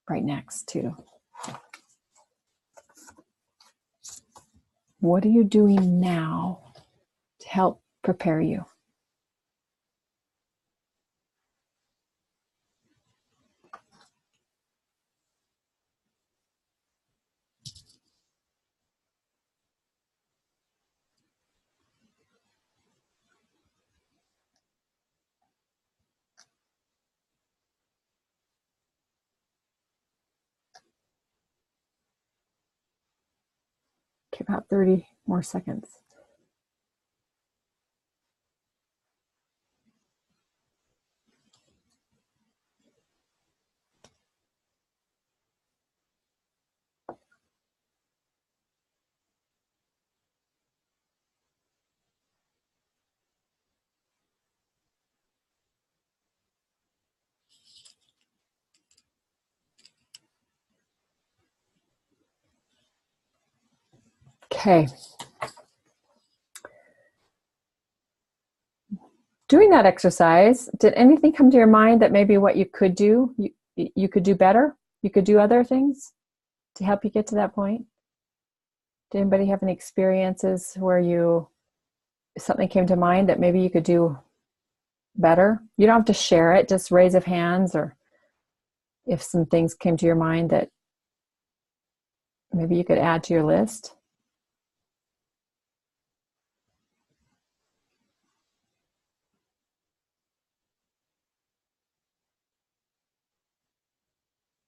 right next to. What are you doing now to help prepare you? Okay, about 30 more seconds. Okay. Doing that exercise, did anything come to your mind that maybe what you could do, you could do better? You could do other things to help you get to that point? Did anybody have any experiences where something came to mind that maybe you could do better? You don't have to share it, just raise of hands, or if some things came to your mind that maybe you could add to your list.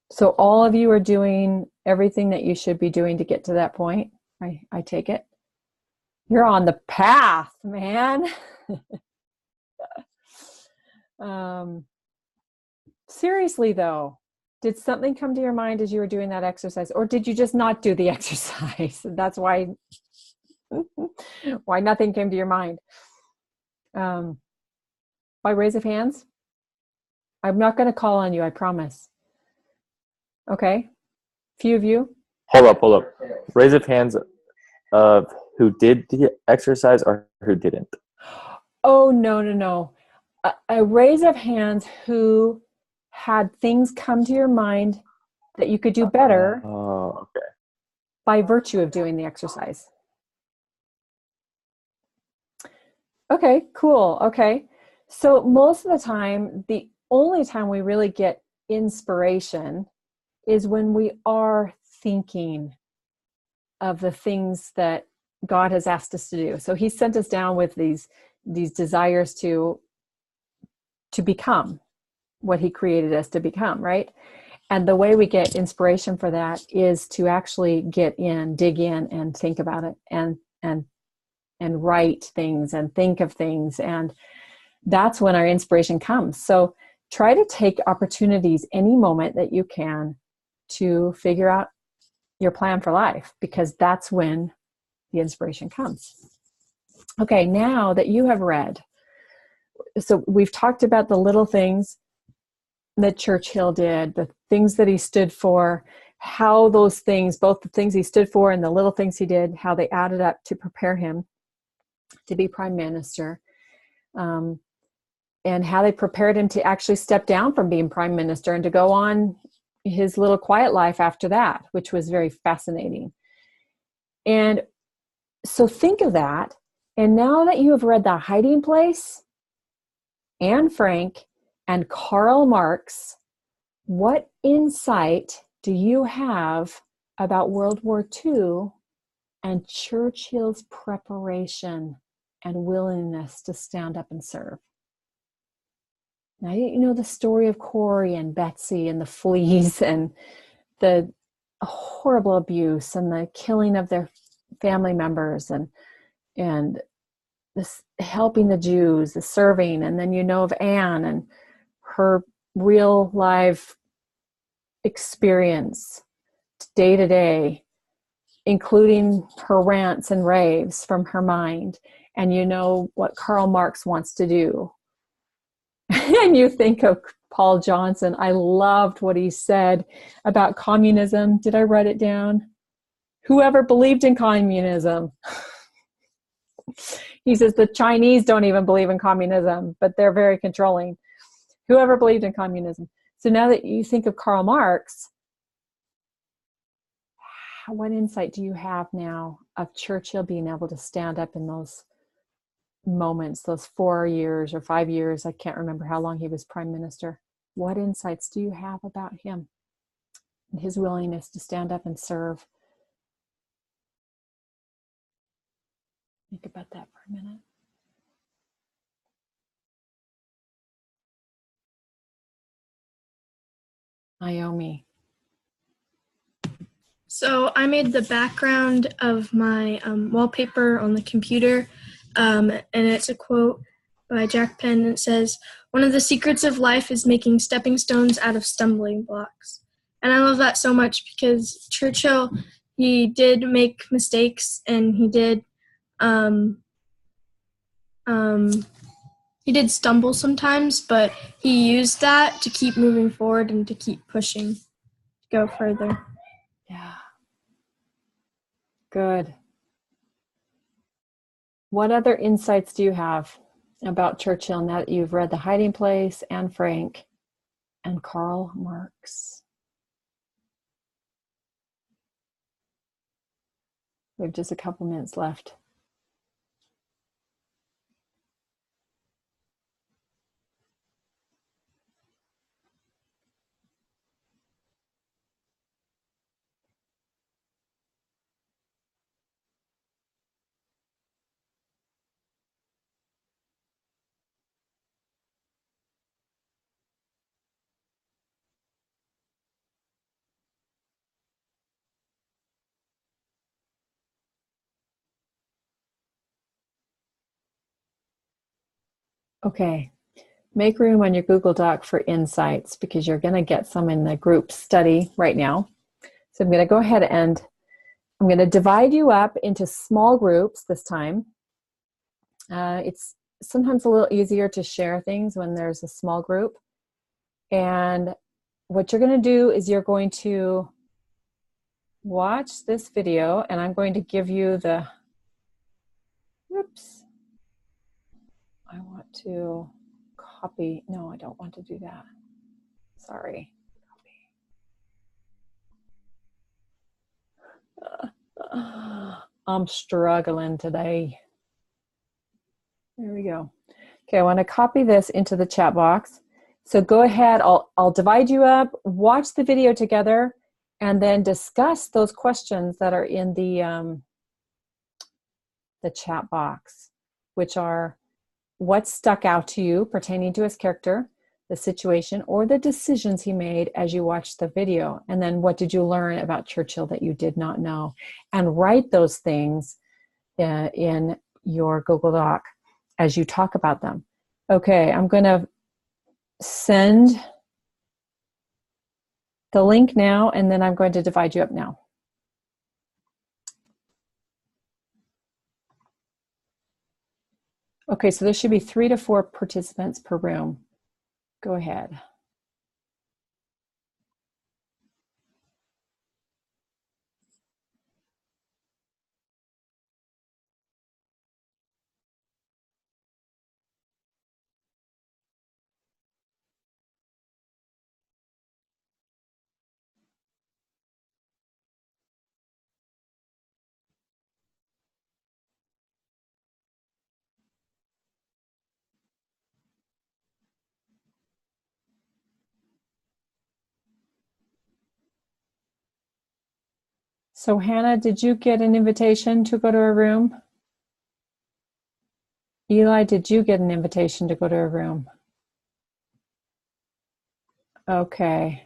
So all of you are doing everything that you should be doing to get to that point. I take it. You're on the path, man. Seriously though, did something come to your mind as you were doing that exercise, or did you just not do the exercise? That's why nothing came to your mind. By raise of hands? I'm not going to call on you, I promise. Okay, few of you. Hold up. Raise of hands of who did the exercise or who didn't. Oh, no. A raise of hands who had things come to your mind that you could do better by virtue of doing the exercise. Okay, cool. Okay. So most of the time, the only time we really get inspiration is when we are thinking of the things that God has asked us to do. So he sent us down with these desires to become what he created us to become, right? And the way we get inspiration for that is to actually get in, dig in, and think about it, and write things and think of things. And that's when our inspiration comes. So try to take opportunities any moment that you can to figure out your plan for life, because that's when the inspiration comes. Okay, now that you have read, so we've talked about the little things that Churchill did, the things that he stood for, how those things, both the things he stood for and the little things he did, how they added up to prepare him to be prime minister, and how they prepared him to actually step down from being prime minister and to go on his little quiet life after that, which was very fascinating. And so think of that. And now that you have read The Hiding Place, Anne Frank, and Karl Marx, what insight do you have about World War II and Churchill's preparation and willingness to stand up and serve? Now you know the story of Corey and Betsy and the fleas and the horrible abuse and the killing of their family members and this helping the Jews, the serving, and then you know of Anne and her real life experience day to day, including her rants and raves from her mind. And you know what Karl Marx wants to do. And you think of Paul Johnson. I loved what he said about communism. Did I write it down? Whoever believed in communism. He says the Chinese don't even believe in communism, but they're very controlling. Whoever believed in communism. So now that you think of Karl Marx, what insight do you have now of Churchill being able to stand up in those moments, those 4 years or 5 years? I can't remember how long he was prime minister. What insights do you have about him and his willingness to stand up and serve? Think about that for a minute. Naomi. So I made the background of my wallpaper on the computer, and it's a quote by Jack Penn. It says, "One of the secrets of life is making stepping stones out of stumbling blocks." And I love that so much because Churchill, he did make mistakes, and he did stumble sometimes, but he used that to keep moving forward and to keep pushing, to go further. Yeah. Good. What other insights do you have about Churchill now that you've read The Hiding Place, Anne Frank, and Karl Marx? We have just a couple minutes left. Okay, make room on your Google Doc for insights because you're going to get some in the group study right now. So I'm going to go ahead and I'm going to divide you up into small groups this time. It's sometimes a little easier to share things when there's a small group. And what you're going to do is you're going to watch this video and I'm going to give you the, oops. I want to copy. No, I don't want to do that. Sorry. I'm struggling today. There we go. Okay, I want to copy this into the chat box. So go ahead, I'll divide you up, watch the video together, and then discuss those questions that are in the chat box, which are what stuck out to you pertaining to his character, the situation, or the decisions he made as you watched the video. And then what did you learn about Churchill that you did not know? And write those things in your Google Doc as you talk about them. Okay, I'm going to send the link now, and then I'm going to divide you up now. Okay, so there should be 3 to 4 participants per room. Go ahead. So Hannah, did you get an invitation to go to a room? Eli, did you get an invitation to go to a room? Okay.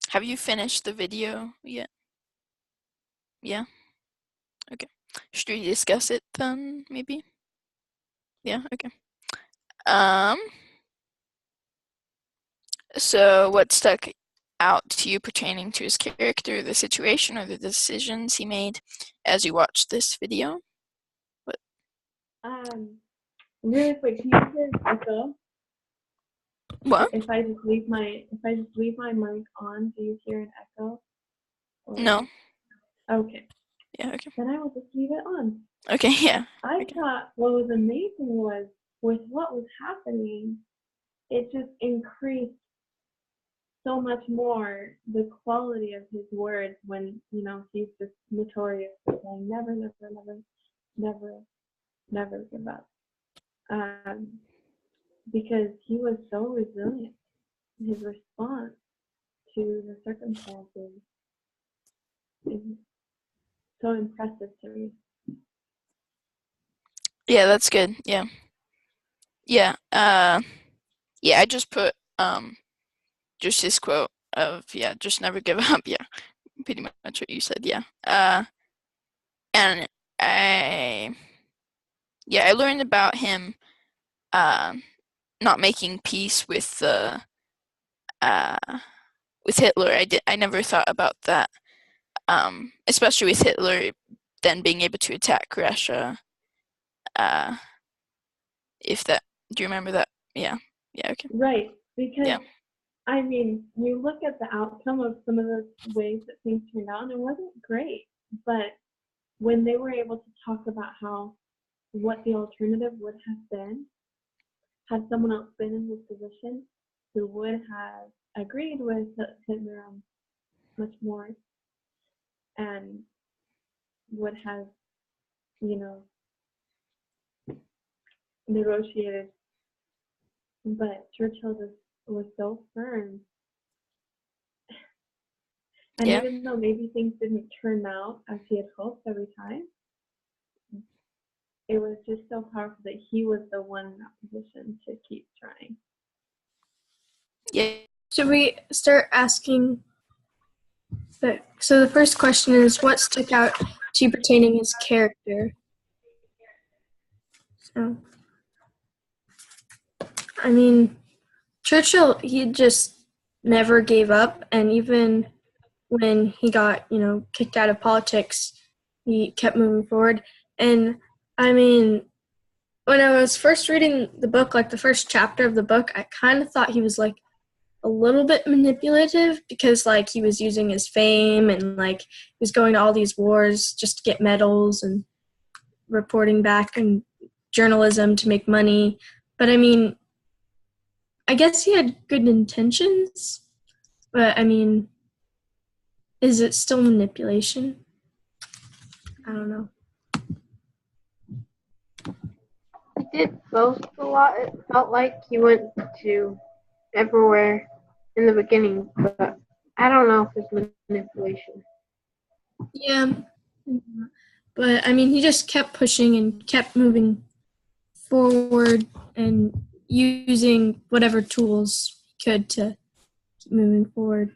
Have you finished the video yet? Yeah? Okay. Should we discuss it then, maybe? Yeah, okay. So what stuck out to you pertaining to his character, the situation, or the decisions he made as you watched this video? What? Really quick, can you hear an echo? What? If I just leave my mic on, do you hear an echo? Or... No. Okay. Yeah, okay. Then I will just leave it on. Okay, yeah. I thought what was amazing was with what was happening, it just increased so much more the quality of his words when, you know, he's just notorious for saying never, never, never, never, never give up. Because he was so resilient. His response to the circumstances is so impressive to me. Yeah, that's good. Yeah. Yeah. Yeah, I just put just this quote of just never give up. Yeah. Pretty much what you said, yeah. And I learned about him not making peace with the with Hitler. I never thought about that. Especially with Hitler then being able to attack Russia. If that, do you remember that? Yeah. Yeah, okay. Right, because I mean, you look at the outcome of some of the ways that things turned out, and it wasn't great. But when they were able to talk about what the alternative would have been, had someone else been in his position who would have agreed with Hitler on much more and would have, you know, negotiated. But Churchill just was so firm. And even though maybe things didn't turn out as he had hoped every time, it was just so powerful that he was the one in that position to keep trying. Yeah. Should we start asking? So the first question is, what stuck out to you pertaining his character? So, I mean, Churchill, he just never gave up, and even when he got, kicked out of politics, he kept moving forward. And I mean, when I was first reading the book, like the first chapter of the book, I kind of thought he was like a little bit manipulative because like he was using his fame and like he was going to all these wars just to get medals and reporting back and journalism to make money. But I mean, I guess he had good intentions, but I mean, is it still manipulation? I don't know. He did boast a lot. It felt like he went to everywhere in the beginning, but I don't know if it's manipulation. Yeah, but I mean, he just kept pushing and kept moving forward and using whatever tools he could to keep moving forward.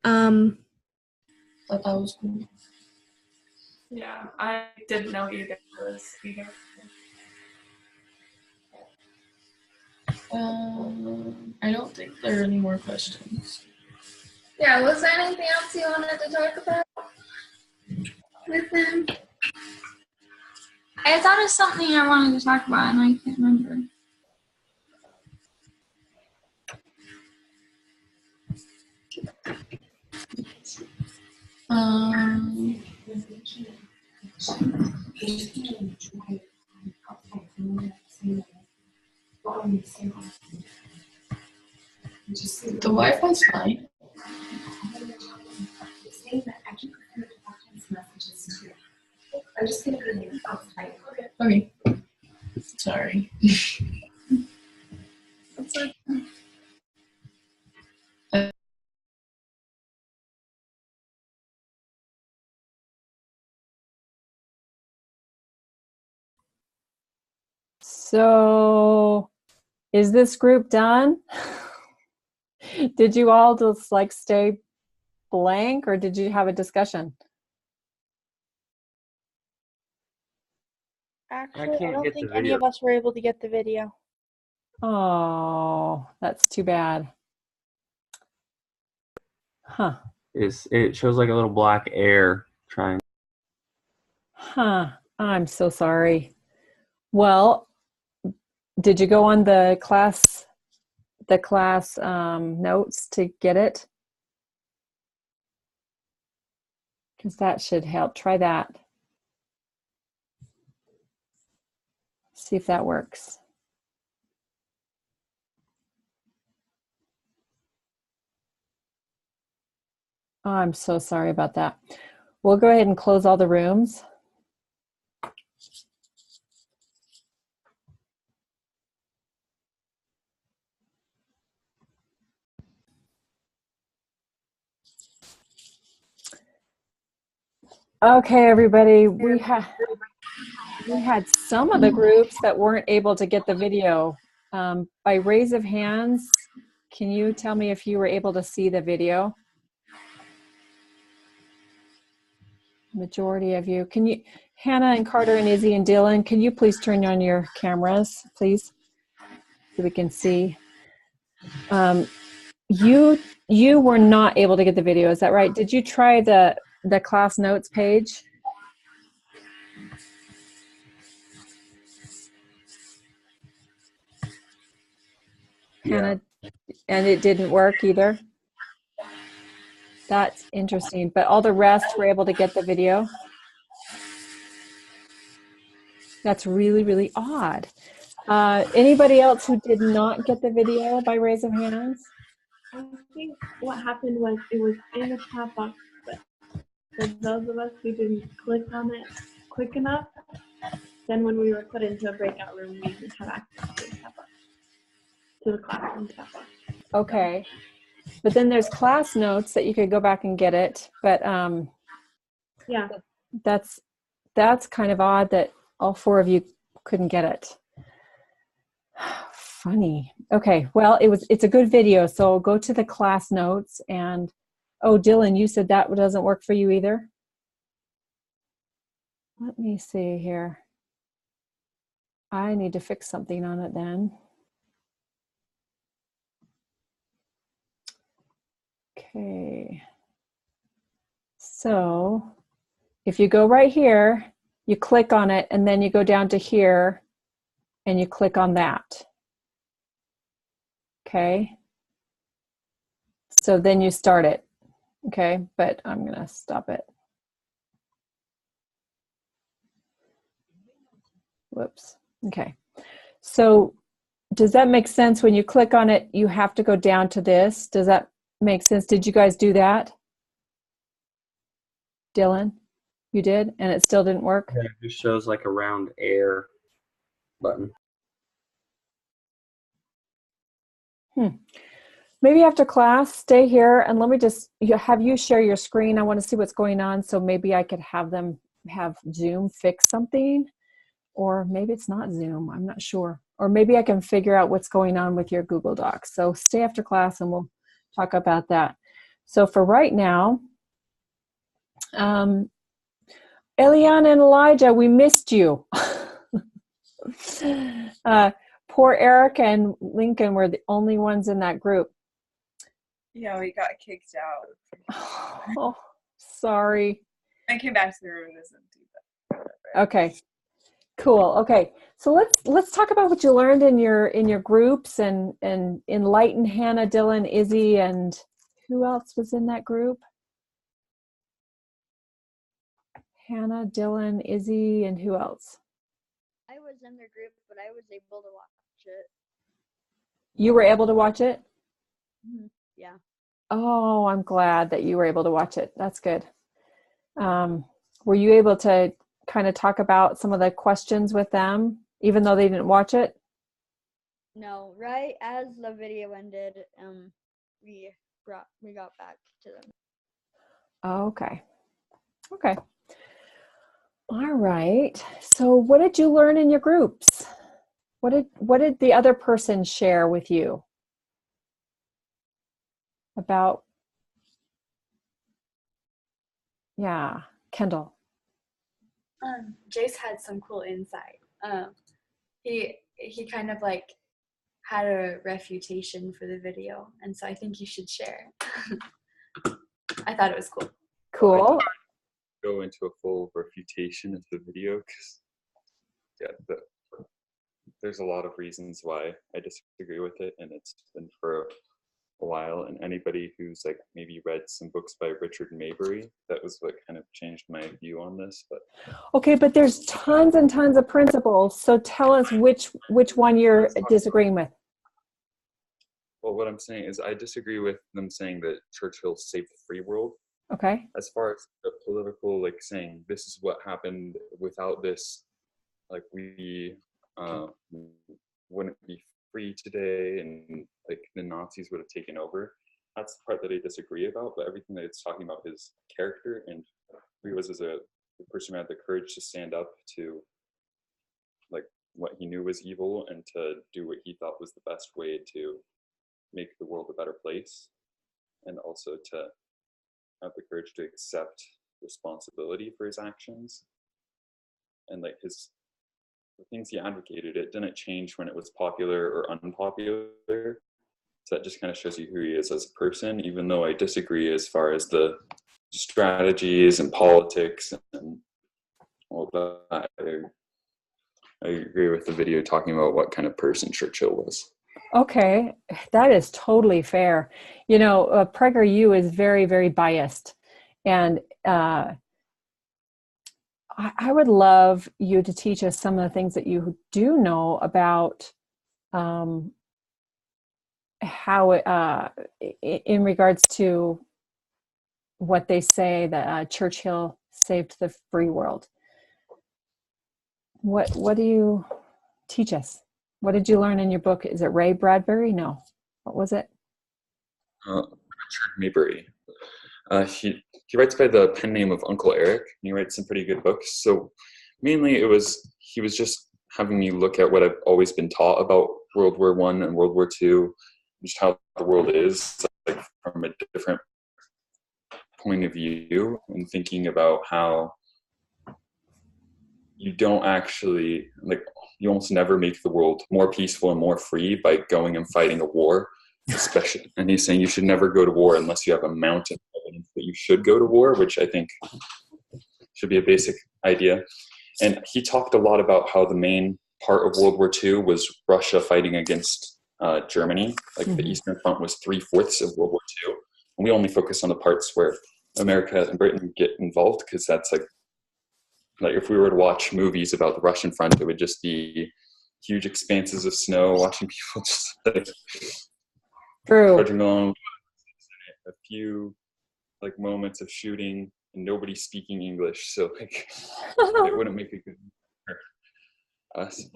Thought that was cool. Yeah, I didn't know either. I don't think there are any more questions. Yeah, was there anything else you wanted to talk about with him? I thought of something I wanted to talk about and I can't remember. The Wi-Fi's fine. I'm just gonna be outside. Okay. Sorry. So Is this group done? Did you all just like stay blank, or did you have a discussion? Actually, I can't don't get the think any video. of us were able to get the video. Oh, that's too bad. Huh. It shows like a little black air trying. Huh. I'm so sorry. Well, did you go on the class notes to get it? Because that should help. Try that. See if that works. Oh, I'm so sorry about that. We'll go ahead and close all the rooms. Okay, everybody, we had some of the groups that weren't able to get the video. By raise of hands, can you tell me if you were able to see the video? Majority of you. Can you, Hannah and Carter and Izzy and Dylan, can you please turn on your cameras, please, so we can see? You were not able to get the video, is that right? Did you try the class notes page? Yeah. Hannah, and it didn't work either? That's interesting, but all the rest were able to get the video? That's really, really odd. Anybody else who did not get the video by raise of hands? I think what happened was it was in the chat box, but for those of us who didn't click on it quick enough, then when we were put into a breakout room, we didn't have access to the chat box, to the classroom chat box. Okay. But then there's class notes that you could go back and get it. But yeah, that's kind of odd that all four of you couldn't get it. Funny. Okay, well, it's a good video, so go to the class notes. And oh, Dylan, you said that doesn't work for you either? Let me see here. I need to fix something on it then. Okay. So if you go right here, you click on it, and then you go down to here and you click on that. Okay. So then you start it. Okay, but I'm gonna stop it. Whoops. Okay. So does that make sense? When you click on it, you have to go down to this. Does that make sense? Did you guys do that? Dylan, you did, and it still didn't work? Yeah, it just shows like a round air button. Maybe after class, stay here and let me just have you share your screen. I want to see what's going on, so maybe I could have Zoom fix something, or maybe it's not Zoom, I'm not sure. Or maybe I can figure out what's going on with your Google Docs. So stay after class and we'll talk about that. So for right now, Eliana and Elijah, we missed you. Poor Eric and Lincoln were the only ones in that group. Yeah, we got kicked out. Oh, sorry. I came back to the room and listened to that. Okay, cool. Okay, so let's talk about what you learned in your groups and enlighten Hannah, Dylan, Izzy, and who else was in that group? Hannah, Dylan, Izzy, and who else? I was in the group, but I was able to watch it. You were able to watch it? Yeah. Oh, I'm glad that you were able to watch it. That's good. Were you able to kind of talk about some of the questions with them, even though they didn't watch it? No, right as the video ended, we got back to them. Oh, okay. Okay. All right. So what did you learn in your groups? What did the other person share with you about? Yeah, Kendall. Jace had some cool insight. He kind of like had a refutation for the video, and so I think you should share. I thought it was cool. Cool. Go into a full refutation of the video because there's a lot of reasons why I disagree with it, and it's been for a while. And anybody who's like maybe read some books by Richard Maybury, that was what kind of changed my view on this. But okay, but there's tons and tons of principles. So tell us which one you're disagreeing with. Well, what I'm saying is I disagree with them saying that Churchill saved the free world. Okay. As far as the political, like saying this is what happened without this, like we wouldn't be free today, and like the Nazis would have taken over. That's the part that I disagree about. But everything that it's talking about is character, and he was as a person who had the courage to stand up to like what he knew was evil and to do what he thought was the best way to make the world a better place, and also to have the courage to accept responsibility for his actions. And like the things he advocated, it didn't change when it was popular or unpopular. So that just kind of shows you who he is as a person, even though I disagree as far as the strategies and politics and all that. I agree with the video talking about what kind of person Churchill was. Okay, that is totally fair. You know, PragerU is very, very biased. And I would love you to teach us some of the things that you do know about how, in regards to what they say that Churchill saved the free world. What do you teach us? What did you learn in your book? Is it Ray Bradbury? No. What was it? Richard Maybury. He writes by the pen name of Uncle Eric, and he writes some pretty good books. So mainly he was just having me look at what I've always been taught about World War I and World War II, just how the world is like from a different point of view, and thinking about how you don't actually, like, you almost never make the world more peaceful and more free by going and fighting a war, especially. And he's saying you should never go to war unless you have a mountain of evidence that you should go to war, which I think should be a basic idea. And he talked a lot about how the main part of World War II was Russia fighting against Germany. Like the Eastern Front was 3/4 of World War II. And we only focus on the parts where America and Britain get involved, because that's like if we were to watch movies about the Russian front, it would just be huge expanses of snow, watching people just like trudging along, a few like moments of shooting and nobody speaking English. So like it wouldn't make a good us.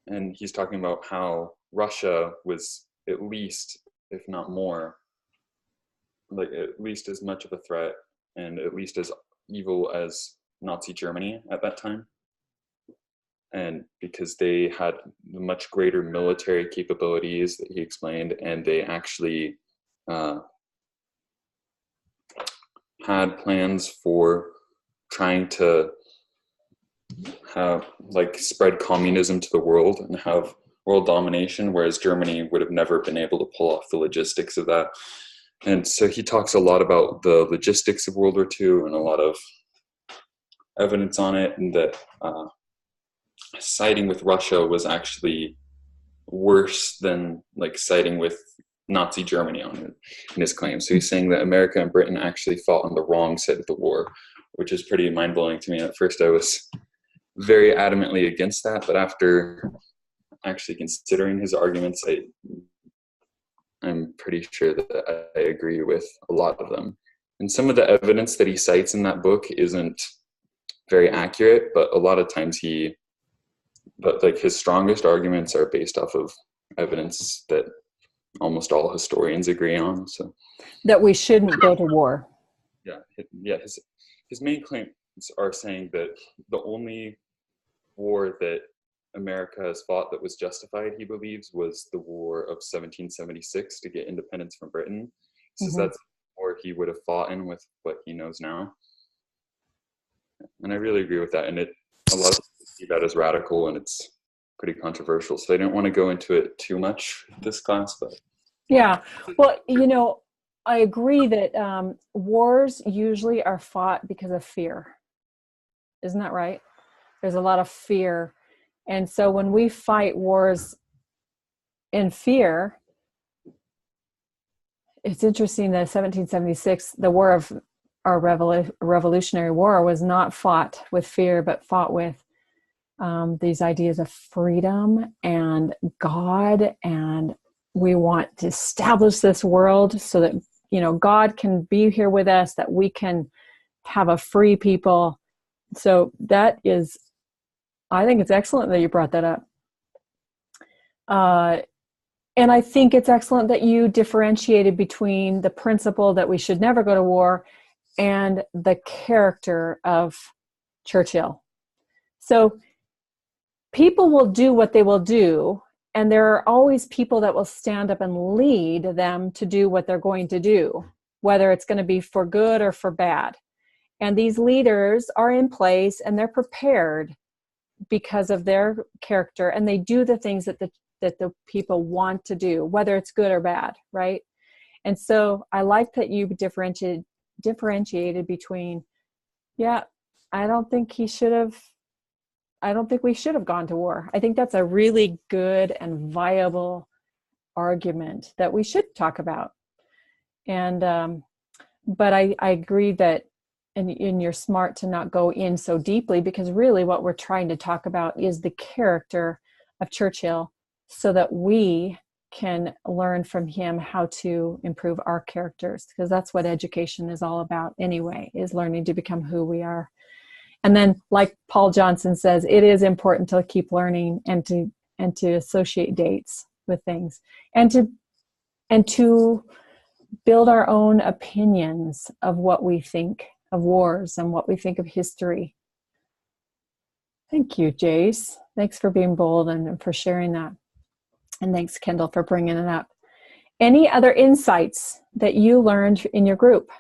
And he's talking about how Russia was at least, if not more, like at least as much of a threat and at least as evil as Nazi Germany at that time. And because they had much greater military capabilities that he explained, and they actually had plans for trying to have like spread communism to the world and have world domination, whereas Germany would have never been able to pull off the logistics of that. And so he talks a lot about the logistics of World War II and a lot of evidence on it, and that siding with Russia was actually worse than like siding with Nazi Germany in his claim. So he's saying that America and Britain actually fought on the wrong side of the war, which is pretty mind-blowing to me. At first I was very adamantly against that, but after actually considering his arguments, I'm pretty sure that I agree with a lot of them. And some of the evidence that he cites in that book isn't very accurate, but a lot of times his strongest arguments are based off of evidence that almost all historians agree on. So that we shouldn't go to war. Yeah. His main claims are saying that the only war that America has fought that was justified, he believes, was the War of 1776 to get independence from Britain. He says that's the war he would have fought in with what he knows now. And I really agree with that. And a lot of people see that as radical, and it's pretty controversial. So I didn't want to go into it too much this class, but yeah. Well, I agree that wars usually are fought because of fear. Isn't that right? There's a lot of fear. And so when we fight wars in fear, it's interesting that 1776, the war of our Revolutionary War, was not fought with fear, but fought with these ideas of freedom and God, and we want to establish this world so that God can be here with us, that we can have a free people. So that is, I think it's excellent that you brought that up. And I think it's excellent that you differentiated between the principle that we should never go to war and the character of Churchill. So people will do what they will do, and there are always people that will stand up and lead them to do what they're going to do, whether it's going to be for good or for bad. And these leaders are in place and they're prepared because of their character, and they do the things that the people want to do, whether it's good or bad, right? And so I like that you differentiated between, I don't think we should have gone to war. I think that's a really good and viable argument that we should talk about. And but I agree that, and you're smart to not go in so deeply, because really what we're trying to talk about is the character of Churchill, so that we can learn from him how to improve our characters, because that's what education is all about anyway, is learning to become who we are. And then, like Paul Johnson says, it is important to keep learning and to associate dates with things, and to build our own opinions of what we think of wars and what we think of history. Thank you, Jace. Thanks for being bold and for sharing that. And thanks, Kendall, for bringing it up. Any other insights that you learned in your group?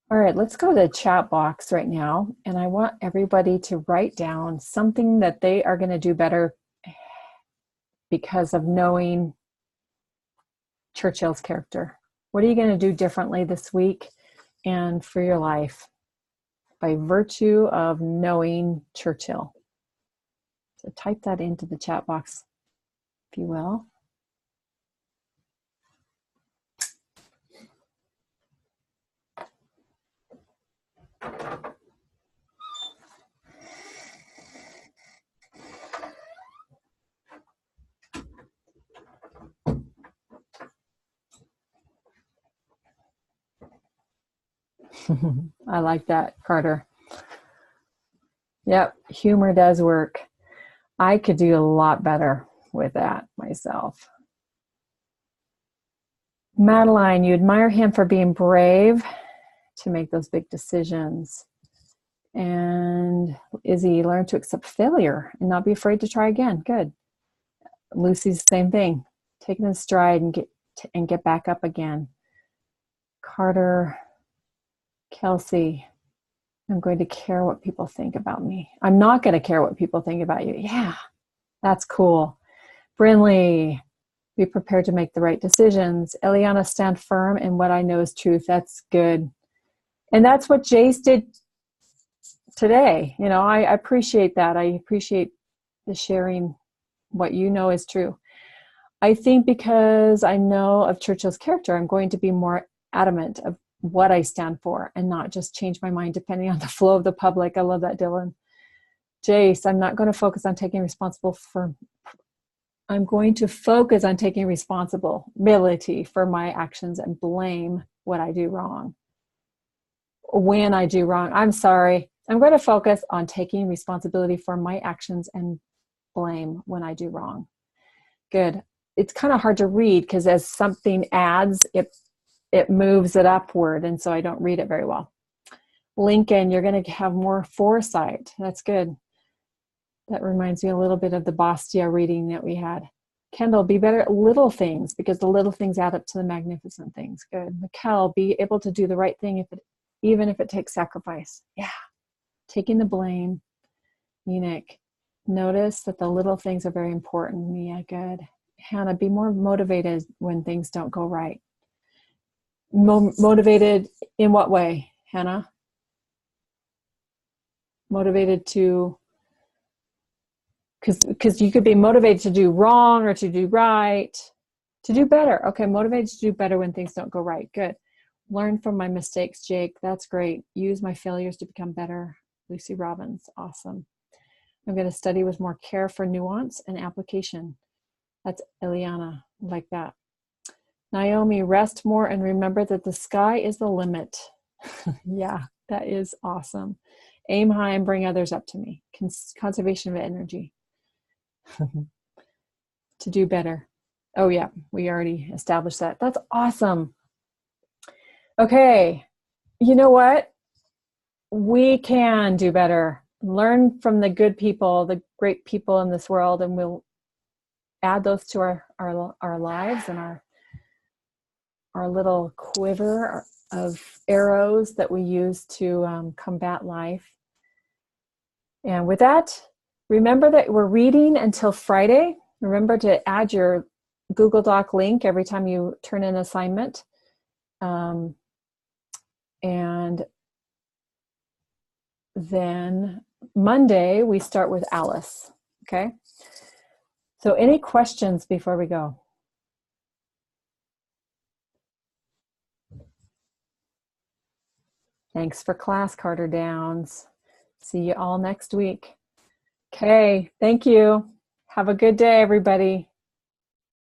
All right, let's go to the chat box right now. And I want everybody to write down something that they are going to do better because of knowing Churchill's character. What are you going to do differently this week and for your life by virtue of knowing Churchill? So type that into the chat box, if you will. I like that, Carter. Yep, humor does work. I could do a lot better with that myself. Madeline, you admire him for being brave to make those big decisions. And Izzy, learn to accept failure and not be afraid to try again. Good. Lucy's the same thing. Taking a stride and get back up again. Carter, Kelsey, I'm going to care what people think about me. I'm not going to care what people think about you. Yeah, that's cool. Brinley, be prepared to make the right decisions. Eliana, stand firm in what I know is truth. That's good. And that's what Jace did today. You know, I appreciate that. I appreciate the sharing what you know is true. I think because I know of Churchill's character, I'm going to be more adamant of what I stand for and not just change my mind depending on the flow of the public. I love that, Dylan. Jace, I'm not going to focus on taking responsibility I'm going to focus on taking responsibility for my actions and blame what I do wrong. When I do wrong, I'm sorry. I'm going to focus on taking responsibility for my actions and blame when I do wrong. Good. It's kind of hard to read because as something adds, it moves it upward, and so I don't read it very well. Lincoln, you're going to have more foresight. That's good. That reminds me a little bit of the Bastia reading that we had. Kendall, be better at little things because the little things add up to the magnificent things. Good. Mikkel, be able to do the right thing even if it takes sacrifice. Yeah. Taking the blame. Enoch, notice that the little things are very important. Mia, good. Hannah, be more motivated when things don't go right. Motivated in what way, Hannah? Motivated to, because you could be motivated to do wrong or to do right, to do better. Okay, motivated to do better when things don't go right. Good. Learn from my mistakes, Jake. That's great. Use my failures to become better. Lucy Robbins, awesome. I'm going to study with more care for nuance and application. That's Eliana, like that. Naomi, rest more and remember that the sky is the limit. Yeah, that is awesome. Aim high and bring others up to me. Conservation of energy. To do better. Oh yeah, we already established that. That's awesome. Okay, you know what? We can do better. Learn from the good people, the great people in this world, and we'll add those to our lives and our little quiver of arrows that we use to combat life. And with that, remember that we're reading until Friday. Remember to add your Google Doc link every time you turn in an assignment. And then Monday, we start with Alice. Okay? So any questions before we go? Thanks for class, Carter Downs. See you all next week. Okay, thank you. Have a good day, everybody.